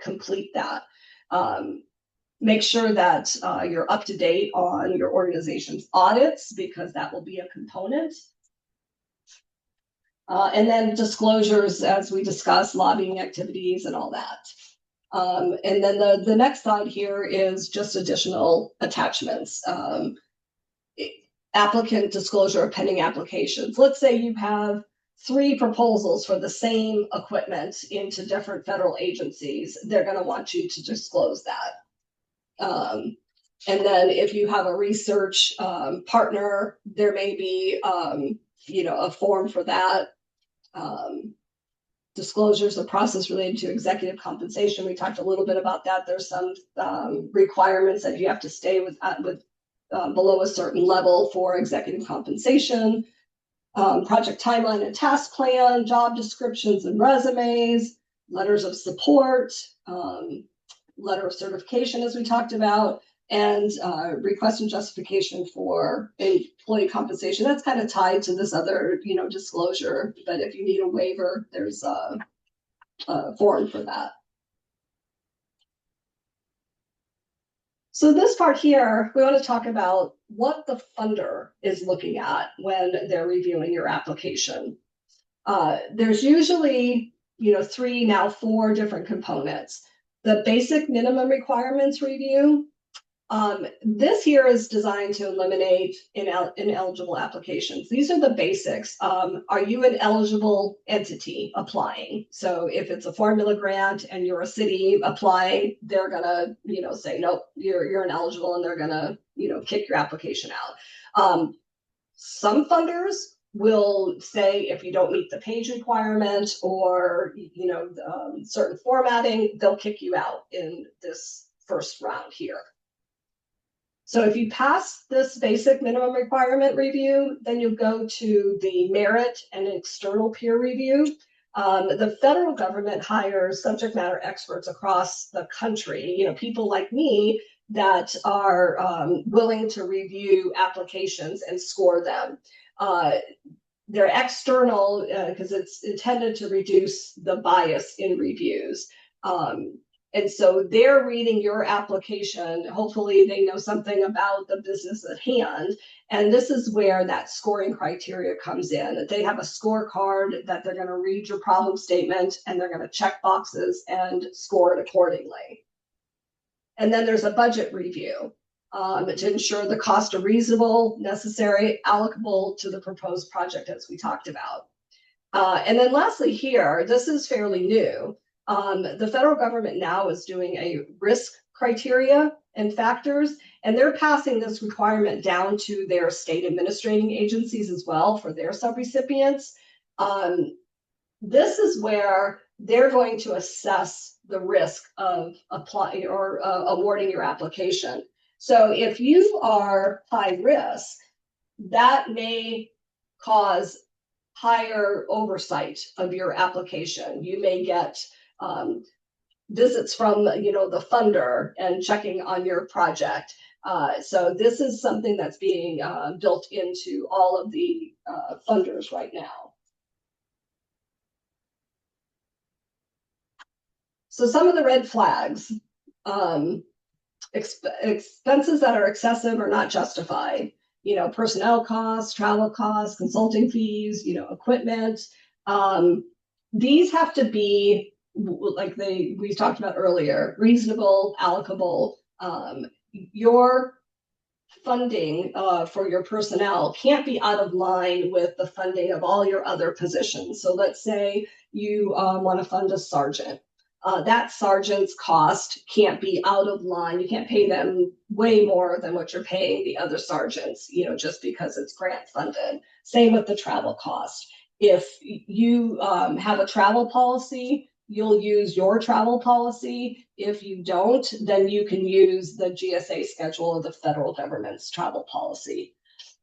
complete that. Make sure that you're up to date on your organization's audits, because that will be a component. And then disclosures, as we discussed, lobbying activities and all that. And then the next slide here is just additional attachments. Applicant disclosure of pending applications. Let's say you have 3 proposals for the same equipment into different federal agencies. They're going to want you to disclose that. And then if you have a research partner, there may be, a form for that. Disclosures of process related to executive compensation. We talked a little bit about that. There's some requirements that you have to stay with below a certain level for executive compensation. Project timeline and task plan, job descriptions and resumes, letters of support, letter of certification, as we talked about, and request and justification for employee compensation. That's kind of tied to this other, disclosure. But if you need a waiver, there's a form for that. So this part here, we want to talk about what the funder is looking at when they're reviewing your application. There's usually, 3, now 4 different components. The basic minimum requirements review. This here is designed to eliminate ineligible applications. These are the basics. Are you an eligible entity applying? So if it's a formula grant and you're a city applying, they're gonna, say, nope, you're ineligible, and they're gonna, kick your application out. Some funders will say if you don't meet the page requirement or, certain formatting, they'll kick you out in this first round here. So if you pass this basic minimum requirement review, then you go to the merit and external peer review. The federal government hires subject matter experts across the country, people like me that are willing to review applications and score them. They're external because it's intended to reduce the bias in reviews. And so they're reading your application. Hopefully they know something about the business at hand. And this is where that scoring criteria comes in. They have a scorecard that they're going to read your problem statement and they're going to check boxes and score it accordingly. And then there's a budget review to ensure the costs are reasonable, necessary, allocable to the proposed project, as we talked about. And then lastly here, this is fairly new. The federal government now is doing a risk criteria and factors, and they're passing this requirement down to their state administrating agencies as well for their subrecipients. This is where they're going to assess the risk of applying or awarding your application. So if you are high risk, that may cause higher oversight of your application. You may get visits from the funder and checking on your project. So this is something that's being built into all of the funders right now. So some of the red flags, expenses that are excessive or not justified, personnel costs, travel costs, consulting fees, equipment. These have to be, like we talked about earlier, reasonable, allocable. Your funding for your personnel can't be out of line with the funding of all your other positions. So let's say you want to fund a sergeant. That sergeant's cost can't be out of line. You can't pay them way more than what you're paying the other sergeants, just because it's grant funded. Same with the travel cost. If you have a travel policy, you'll use your travel policy. If you don't, then you can use the GSA schedule of the federal government's travel policy.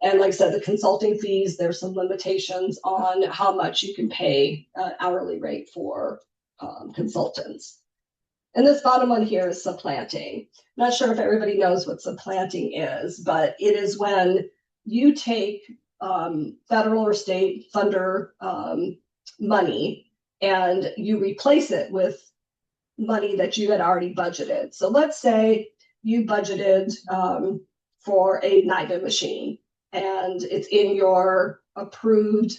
And like I said, the consulting fees, there's some limitations on how much you can pay hourly rate for consultants. And this bottom one here is supplanting. I'm not sure if everybody knows what supplanting is, but it is when you take federal or state funder money and you replace it with money that you had already budgeted. So let's say you budgeted for a NIDA machine and it's in your approved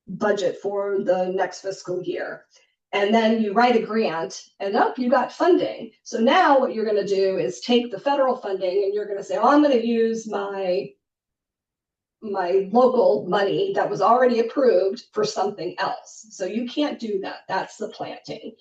budget for the next fiscal year. And then you write a grant and you got funding. So now what you're going to do is take the federal funding and you're going to say, I'm going to use my local money that was already approved for something else. So you can't do that. That's supplanting.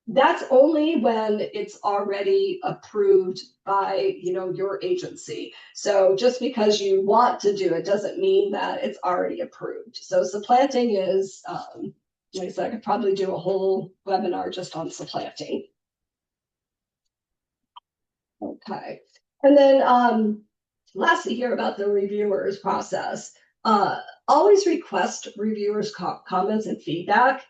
That's only when it's already approved by your agency. So just because you want to do it doesn't mean that it's already approved. So supplanting is, like I said, I could probably do a whole webinar just on supplanting. Okay, and then lastly here about the reviewers process. Always request reviewers' comments and feedback.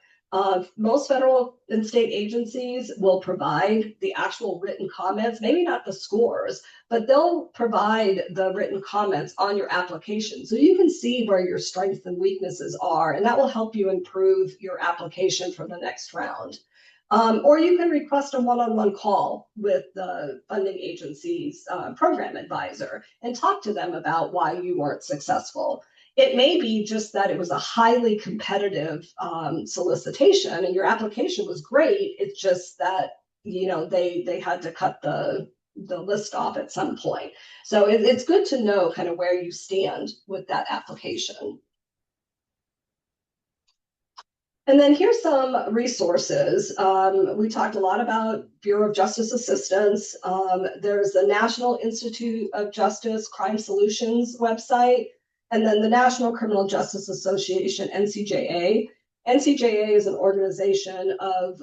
Most federal and state agencies will provide the actual written comments, maybe not the scores, but they'll provide the written comments on your application. So you can see where your strengths and weaknesses are, and that will help you improve your application for the next round. Or you can request a one-on-one call with the funding agency's program advisor and talk to them about why you weren't successful. It may be just that it was a highly competitive solicitation and your application was great. It's just that, they had to cut the list off at some point. So it's good to know kind of where you stand with that application. And then here's some resources. We talked a lot about Bureau of Justice Assistance. There's the National Institute of Justice Crime Solutions website, and then the National Criminal Justice Association, NCJA. NCJA is an organization of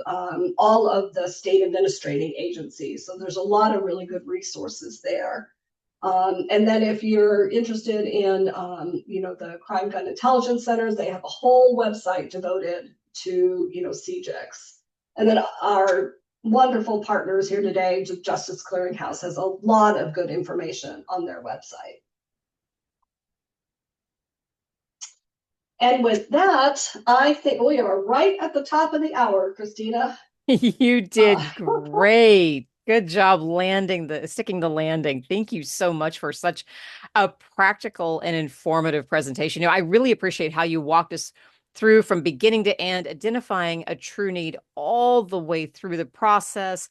all of the state administrating agencies. So there's a lot of really good resources there. And then if you're interested in, the Crime Gun Intelligence Centers, they have a whole website devoted to, CJICs. And then our wonderful partners here today, Justice Clearinghouse, has a lot of good information on their website. And with that, I think we are right at the top of the hour, Christina. You Uh, did great. Good job sticking the landing. Thank you so much for such a practical and informative presentation. I really appreciate how you walked us through from beginning to end, identifying a true need all the way through the process,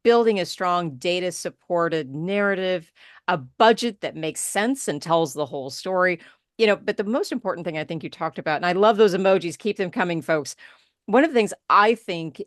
building a strong data supported narrative, a budget that makes sense and tells the whole story. But the most important thing I think you talked about, and I love those emojis, keep them coming, folks. One of the things I think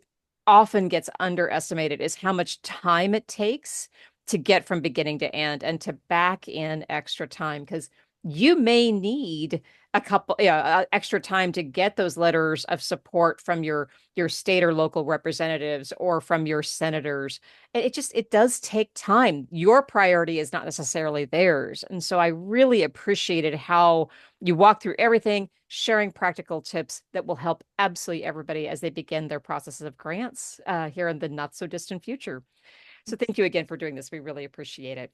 often gets underestimated is how much time it takes to get from beginning to end and to back in extra time because you may need a couple extra time to get those letters of support from your state or local representatives or from your senators. It does take time. Your priority is not necessarily theirs. And so I really appreciated how you walk through everything, sharing practical tips that will help absolutely everybody as they begin their processes of grants here in the not so distant future. So thank you again for doing this. We really appreciate it.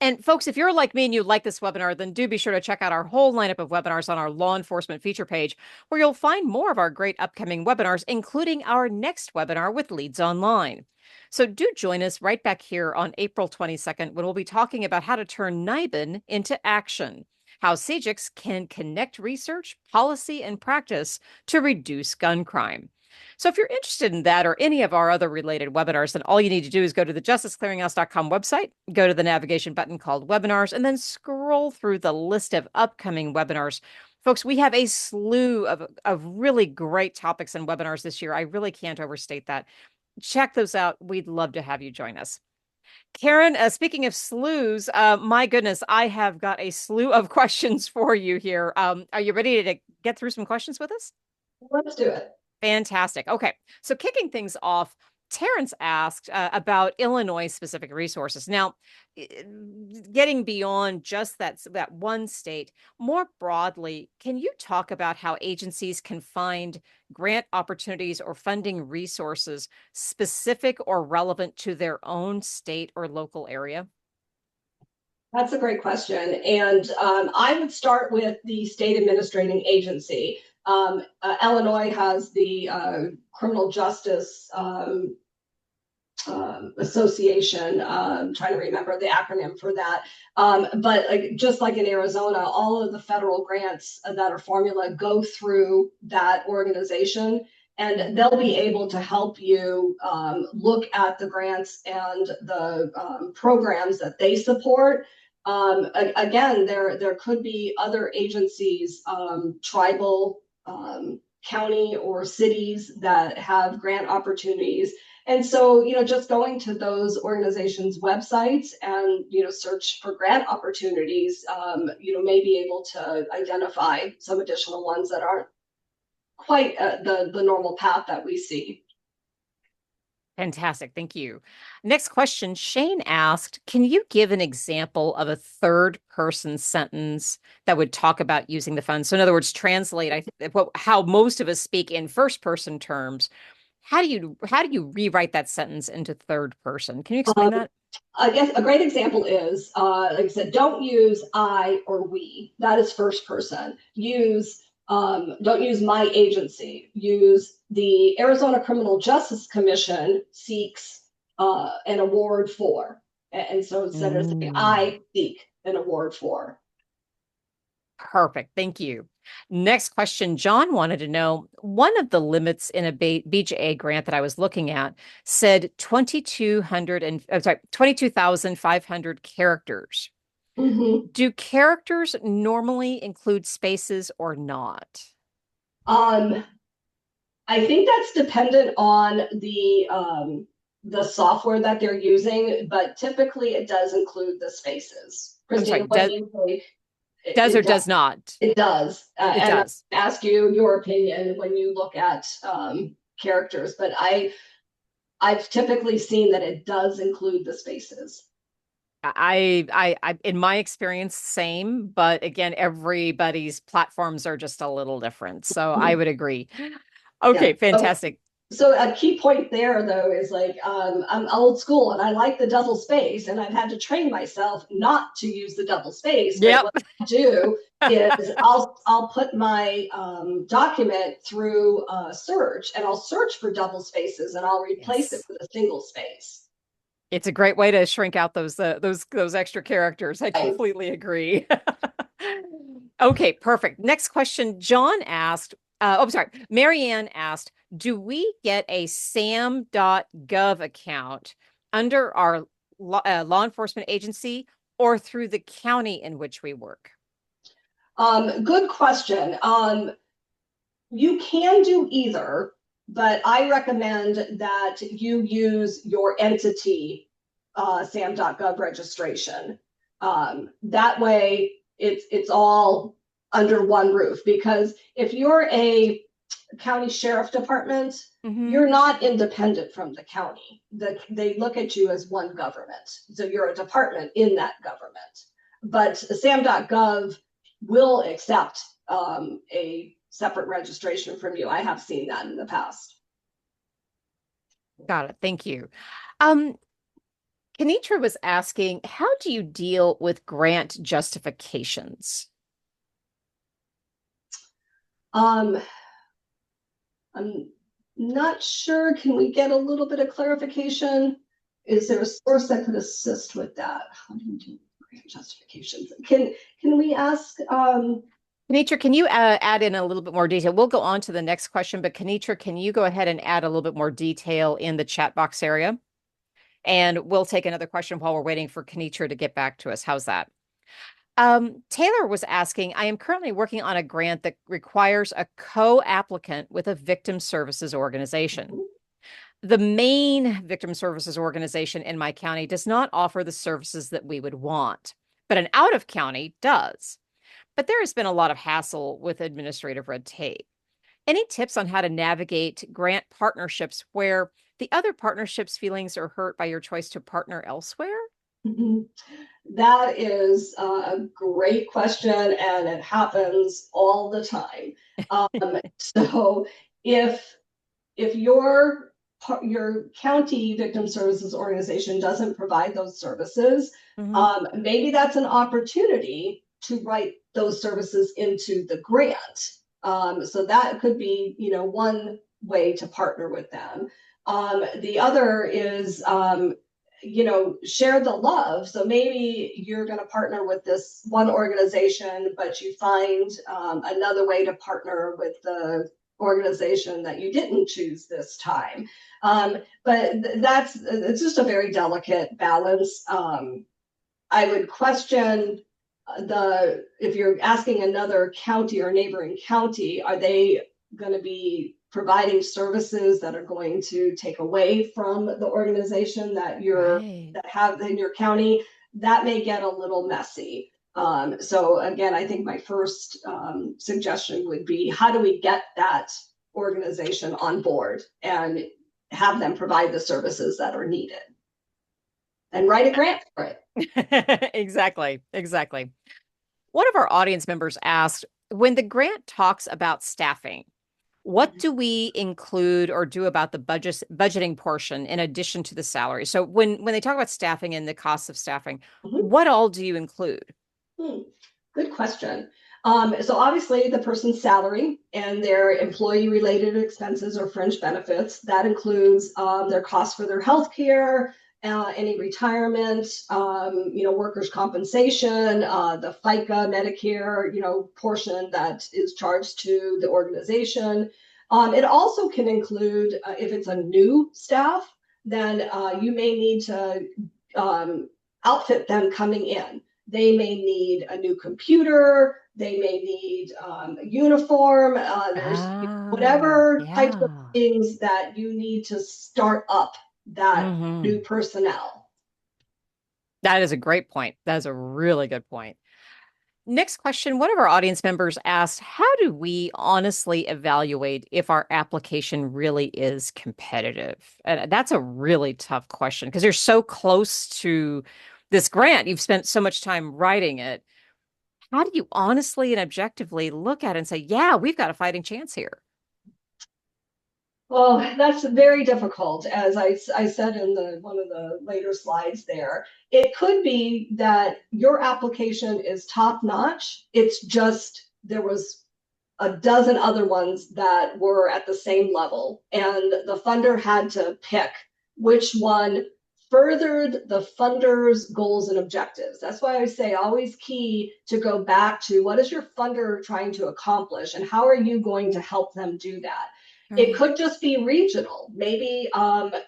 And folks, if you're like me and you like this webinar, then do be sure to check out our whole lineup of webinars on our law enforcement feature page, where you'll find more of our great upcoming webinars, including our next webinar with Leads Online. So do join us right back here on April 22nd when we'll be talking about how to turn NIBIN into action, how CJICs can connect research, policy, and practice to reduce gun crime. So if you're interested in that or any of our other related webinars, then all you need to do is go to the justiceclearinghouse.com website, go to the navigation button called webinars, and then scroll through the list of upcoming webinars. Folks, we have a slew of really great topics and webinars this year. I really can't overstate that. Check those out. We'd love to have you join us. Karen, speaking of slews, my goodness, I have got a slew of questions for you here. Are you ready to get through some questions with us? let's do it. Fantastic. Okay. So kicking things off, Terrence asked about Illinois specific resources. Now, getting beyond just that one state, more broadly, can you talk about how agencies can find grant opportunities or funding resources specific or relevant to their own state or local area? That's a great question. And I would start with the state administrating agency. Illinois has the Criminal Justice Association. Trying to remember the acronym for that. But just like in Arizona, all of the federal grants that are formula go through that organization. And they'll be able to help you look at the grants and the programs that they support. Again, there could be other agencies, tribal, county, or cities that have grant opportunities. And so, just going to those organizations' websites and, search for grant opportunities, may be able to identify some additional ones that aren't quite the normal path that we see. Fantastic. Thank you. Next question. Shane asked, can you give an example of a third person sentence that would talk about using the funds? So in other words, translate how most of us speak in first person terms. How do you rewrite that sentence into third person? Can you explain Um, that? I guess a great example is, like I said, don't use I or we. That is first person. Don't use my agency. Use the Arizona Criminal Justice Commission seeks an award for. And so instead of saying Mm. I seek an award for. Perfect. Thank you. Next question. John wanted to know one of the limits in a BJA grant that I was looking at said 2,200 and I'm sorry, 22,500 characters. Mhm. Do characters normally include spaces or not? Um, I think that's dependent on the software that they're using, but typically it does include the spaces. I'm sorry, Christina, what do you think? does It or does. does not? It does. It And I does. ask you your opinion when you look at characters, but I've typically seen that it does include the spaces. In my experience, same, but again, everybody's platforms are just a little different. So I Mhm. would agree. Yeah. Okay, So fantastic. So a key point there, though, is like I'm old school and I like the double space, and I've had to train myself not to use the double space. But Yep. what I do is I'll put my document through search, and I'll search for double spaces, and I'll replace it Yes. with a single space. It's a great way to shrink out those extra characters. I Right. completely agree. Okay, perfect. Next question. John asked, oh, sorry. Marianne asked, do we get a sam.gov account under our law enforcement agency or through the county in which we work? Good question. You can do either, but I recommend that you use your entity sam.gov registration. That way, it's all under one roof. Because if you're a county sheriff department, Hmm. you're not independent from the county. They look at you as one government. So you're a department in that government. But sam.gov will accept a separate registration from you. I have seen that in the past. Got it. Thank you. Um, Kenitra was asking, how do you deal with grant justifications? Um, I'm not sure. Can we get a little bit of clarification? Is there a source that could assist with that? How do you do grant justifications? Can we ask? Kenitra, can you add in a little bit more detail? We'll go on to the next question, but Kenitra, can you go ahead and add a little bit more detail in the chat box area? And we'll take another question while we're waiting for Kenitra to get back to us. How's that? Taylor was asking, I am currently working on a grant that requires a co-applicant with a victim services organization. The main victim services organization in my county does not offer the services that we would want, but an out of county does. But there has been a lot of hassle with administrative red tape. Any tips on how to navigate grant partnerships where the other partnership's feelings are hurt by your choice to partner elsewhere? That is a great question, and it happens all the time. So if your county victim services organization doesn't provide those services, Mhm. maybe that's an opportunity to write those services into the grant. So that could be, one way to partner with them. The other is, share the love. So maybe you're going to partner with this one organization, but you find another way to partner with the organization that you didn't choose this time. But it's just a very delicate balance. I would question if you're asking another county or neighboring county, are they going to be providing services that are going to take away from the organization Right. that have in your county? That may get a little messy. So again, I think my first suggestion would be, how do we get that organization on board and have them provide the services that are needed and write a grant for it? Exactly. Exactly. One of our audience members asked, when the grant talks about staffing, what do we include or do about the budgeting portion in addition to the salary? So when they talk about staffing and the costs of staffing, Mhm. what all do you include? Hmm. Good question. So obviously the person's salary and their employee related expenses or fringe benefits, that includes their costs for their health care, any retirement, workers' compensation, the FICA, Medicare, portion that is charged to the organization. It also can include, if it's a new staff, then you may need to outfit them coming in. They may need a new computer. They may need a uniform. There's Ah, whatever types of yeah. things that you need to start up that new Hmm. personnel. That is a great point. That is a really good point. Next question. One of our audience members asked, how do we honestly evaluate if our application really is competitive? And that's a really tough question because you're so close to this grant. You've spent so much time writing it. How do you honestly and objectively look at it and say, yeah, we've got a fighting chance here? Well, that's very difficult, as I said in one of the later slides there. It could be that your application is top notch. It's just there was a dozen other ones that were at the same level, and the funder had to pick which one furthered the funder's goals and objectives. That's why I say always key to go back to what is your funder trying to accomplish and how are you going to help them do that. It Right. could just be regional. Maybe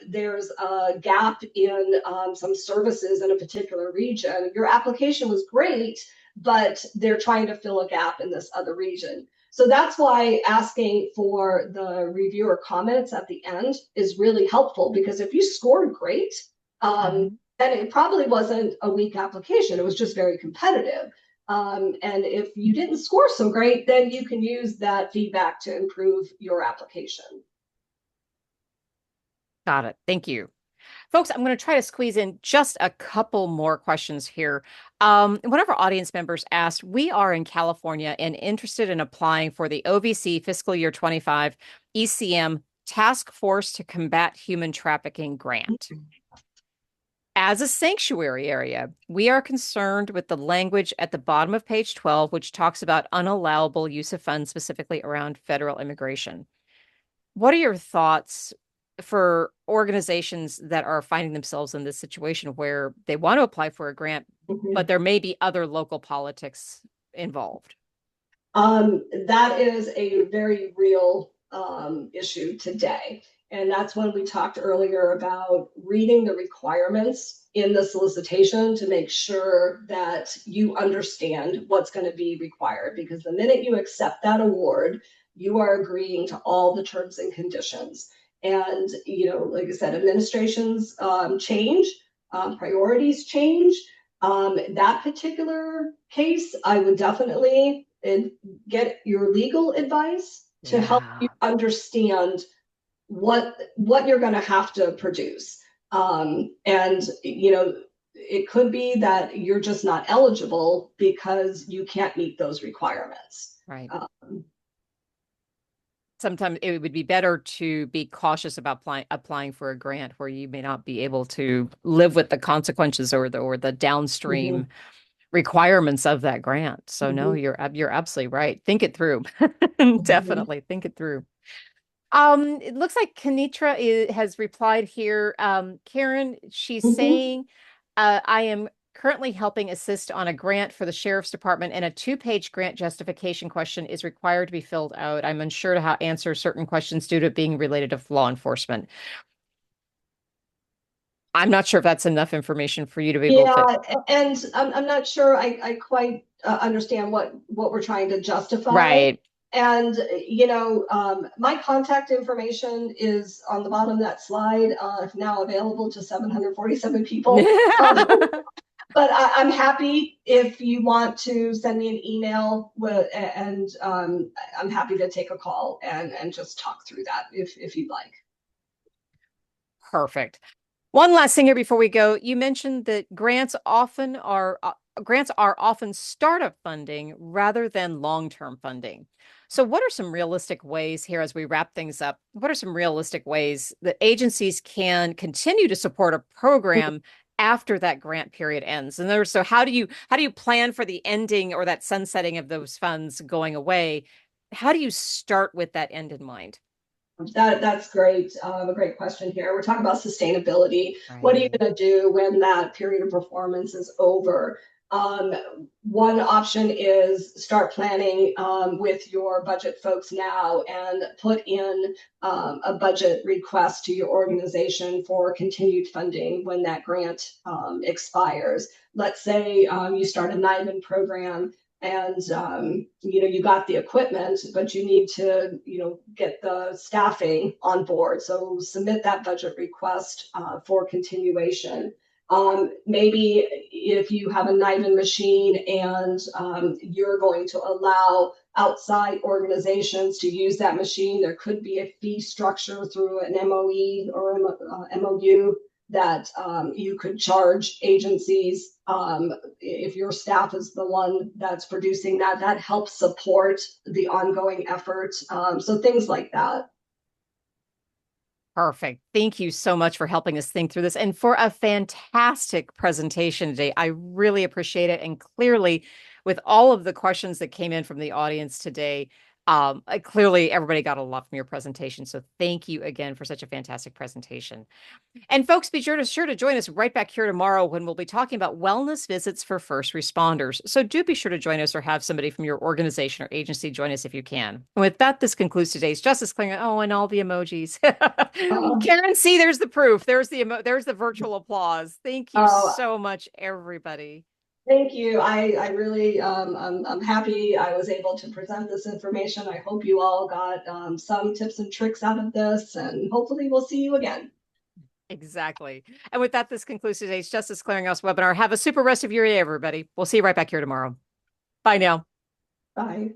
there's a gap in some services in a particular region. Your application was great, but they're trying to fill a gap in this other region. So that's why asking for the reviewer comments at the end is really helpful, because if you scored great, Mhm. then it probably wasn't a weak application. It was just very competitive. And if you didn't score so great, then you can use that feedback to improve your application. Got it. Thank you. Folks, I'm going to try to squeeze in just a couple more questions here. One of our audience members asked, we are in California and interested in applying for the OVC fiscal year 25 ECM Task Force to Combat Human Trafficking grant. As a sanctuary area, we are concerned with the language at the bottom of page 12, which talks about unallowable use of funds specifically around federal immigration. What are your thoughts for organizations that are finding themselves in this situation where they want to apply for a grant, but Mhm. there may be other local politics involved? That is a very real issue today. And that's when we talked earlier about reading the requirements in the solicitation to make sure that you understand what's going to be required. Because the minute you accept that award, you are agreeing to all the terms and conditions. And, like I said, administrations change, priorities change. That particular case, I would definitely get your legal advice to help you Yeah, understand what you're going to have to produce. And it could be that you're just not eligible because you can't meet those requirements. right. Um, Sometimes it would be better to be cautious about applying for a grant where you may not be able to live with the consequences or the downstream mhm, requirements of that grant. So no, mhm, you're absolutely right. Think it through. mhm, Definitely think it through. It looks like has replied here. Karen, she's mhm. saying, I am currently helping assist on a grant for the sheriff's department, and a two-page grant justification question is required to be filled out. I'm unsure to how answer certain questions due to it being related to law enforcement. I'm not sure if that's enough information for you to be able Yeah, to. and I'm not sure I quite understand what we're trying to justify. Right. And my contact information is on the bottom of that slide, now available to 747 people. But I'm happy if you want to send me an email and I'm happy to take a call and just talk through that if you'd like. Perfect. One last thing here before we go. You mentioned that grants are often startup funding rather than long-term funding. So what are some realistic ways here as we wrap things up? What are some realistic ways that agencies can continue to support a program after that grant period ends? And so how do you plan for the ending or that sunsetting of those funds going away? How do you start with that end in mind? That's great. A great question here. We're talking about sustainability. What are you Right. going to do when that period of performance is over? Um, One option is start planning with your budget folks now and put in a budget request to your organization for continued funding when that grant expires. Let's say you start a NIBIN program and you got the equipment, but you need to get the staffing on board, so submit that budget request for continuation. Maybe if you have a NIBIN machine and you're going to allow outside organizations to use that machine, there could be a fee structure through an MOE or MOU that you could charge agencies if your staff is the one that's producing that. That helps support the ongoing effort. So things like that. Perfect. Thank you so much for helping us think through this and for a fantastic presentation today. I really appreciate it. And clearly, with all of the questions that came in from the audience today, clearly everybody got a lot from your presentation. So thank you again for such a fantastic presentation. And folks, be sure to join us right back here tomorrow when we'll be talking about wellness visits for first responders. So do be sure to join us or have somebody from your organization or agency join us if you can. And with that, this concludes today's Justice Clearing. Oh, and all the emojis. Uh, Karen, see, there's the proof. There's the virtual applause. Thank you oh, so much, everybody. Thank you. I really, I'm happy I was able to present this information. I hope you all got some tips and tricks out of this, and hopefully we'll see you again. Exactly. And with that, this concludes today's Justice Clearinghouse webinar. Have a super rest of your day, everybody. We'll see you right back here tomorrow. Bye now. Bye.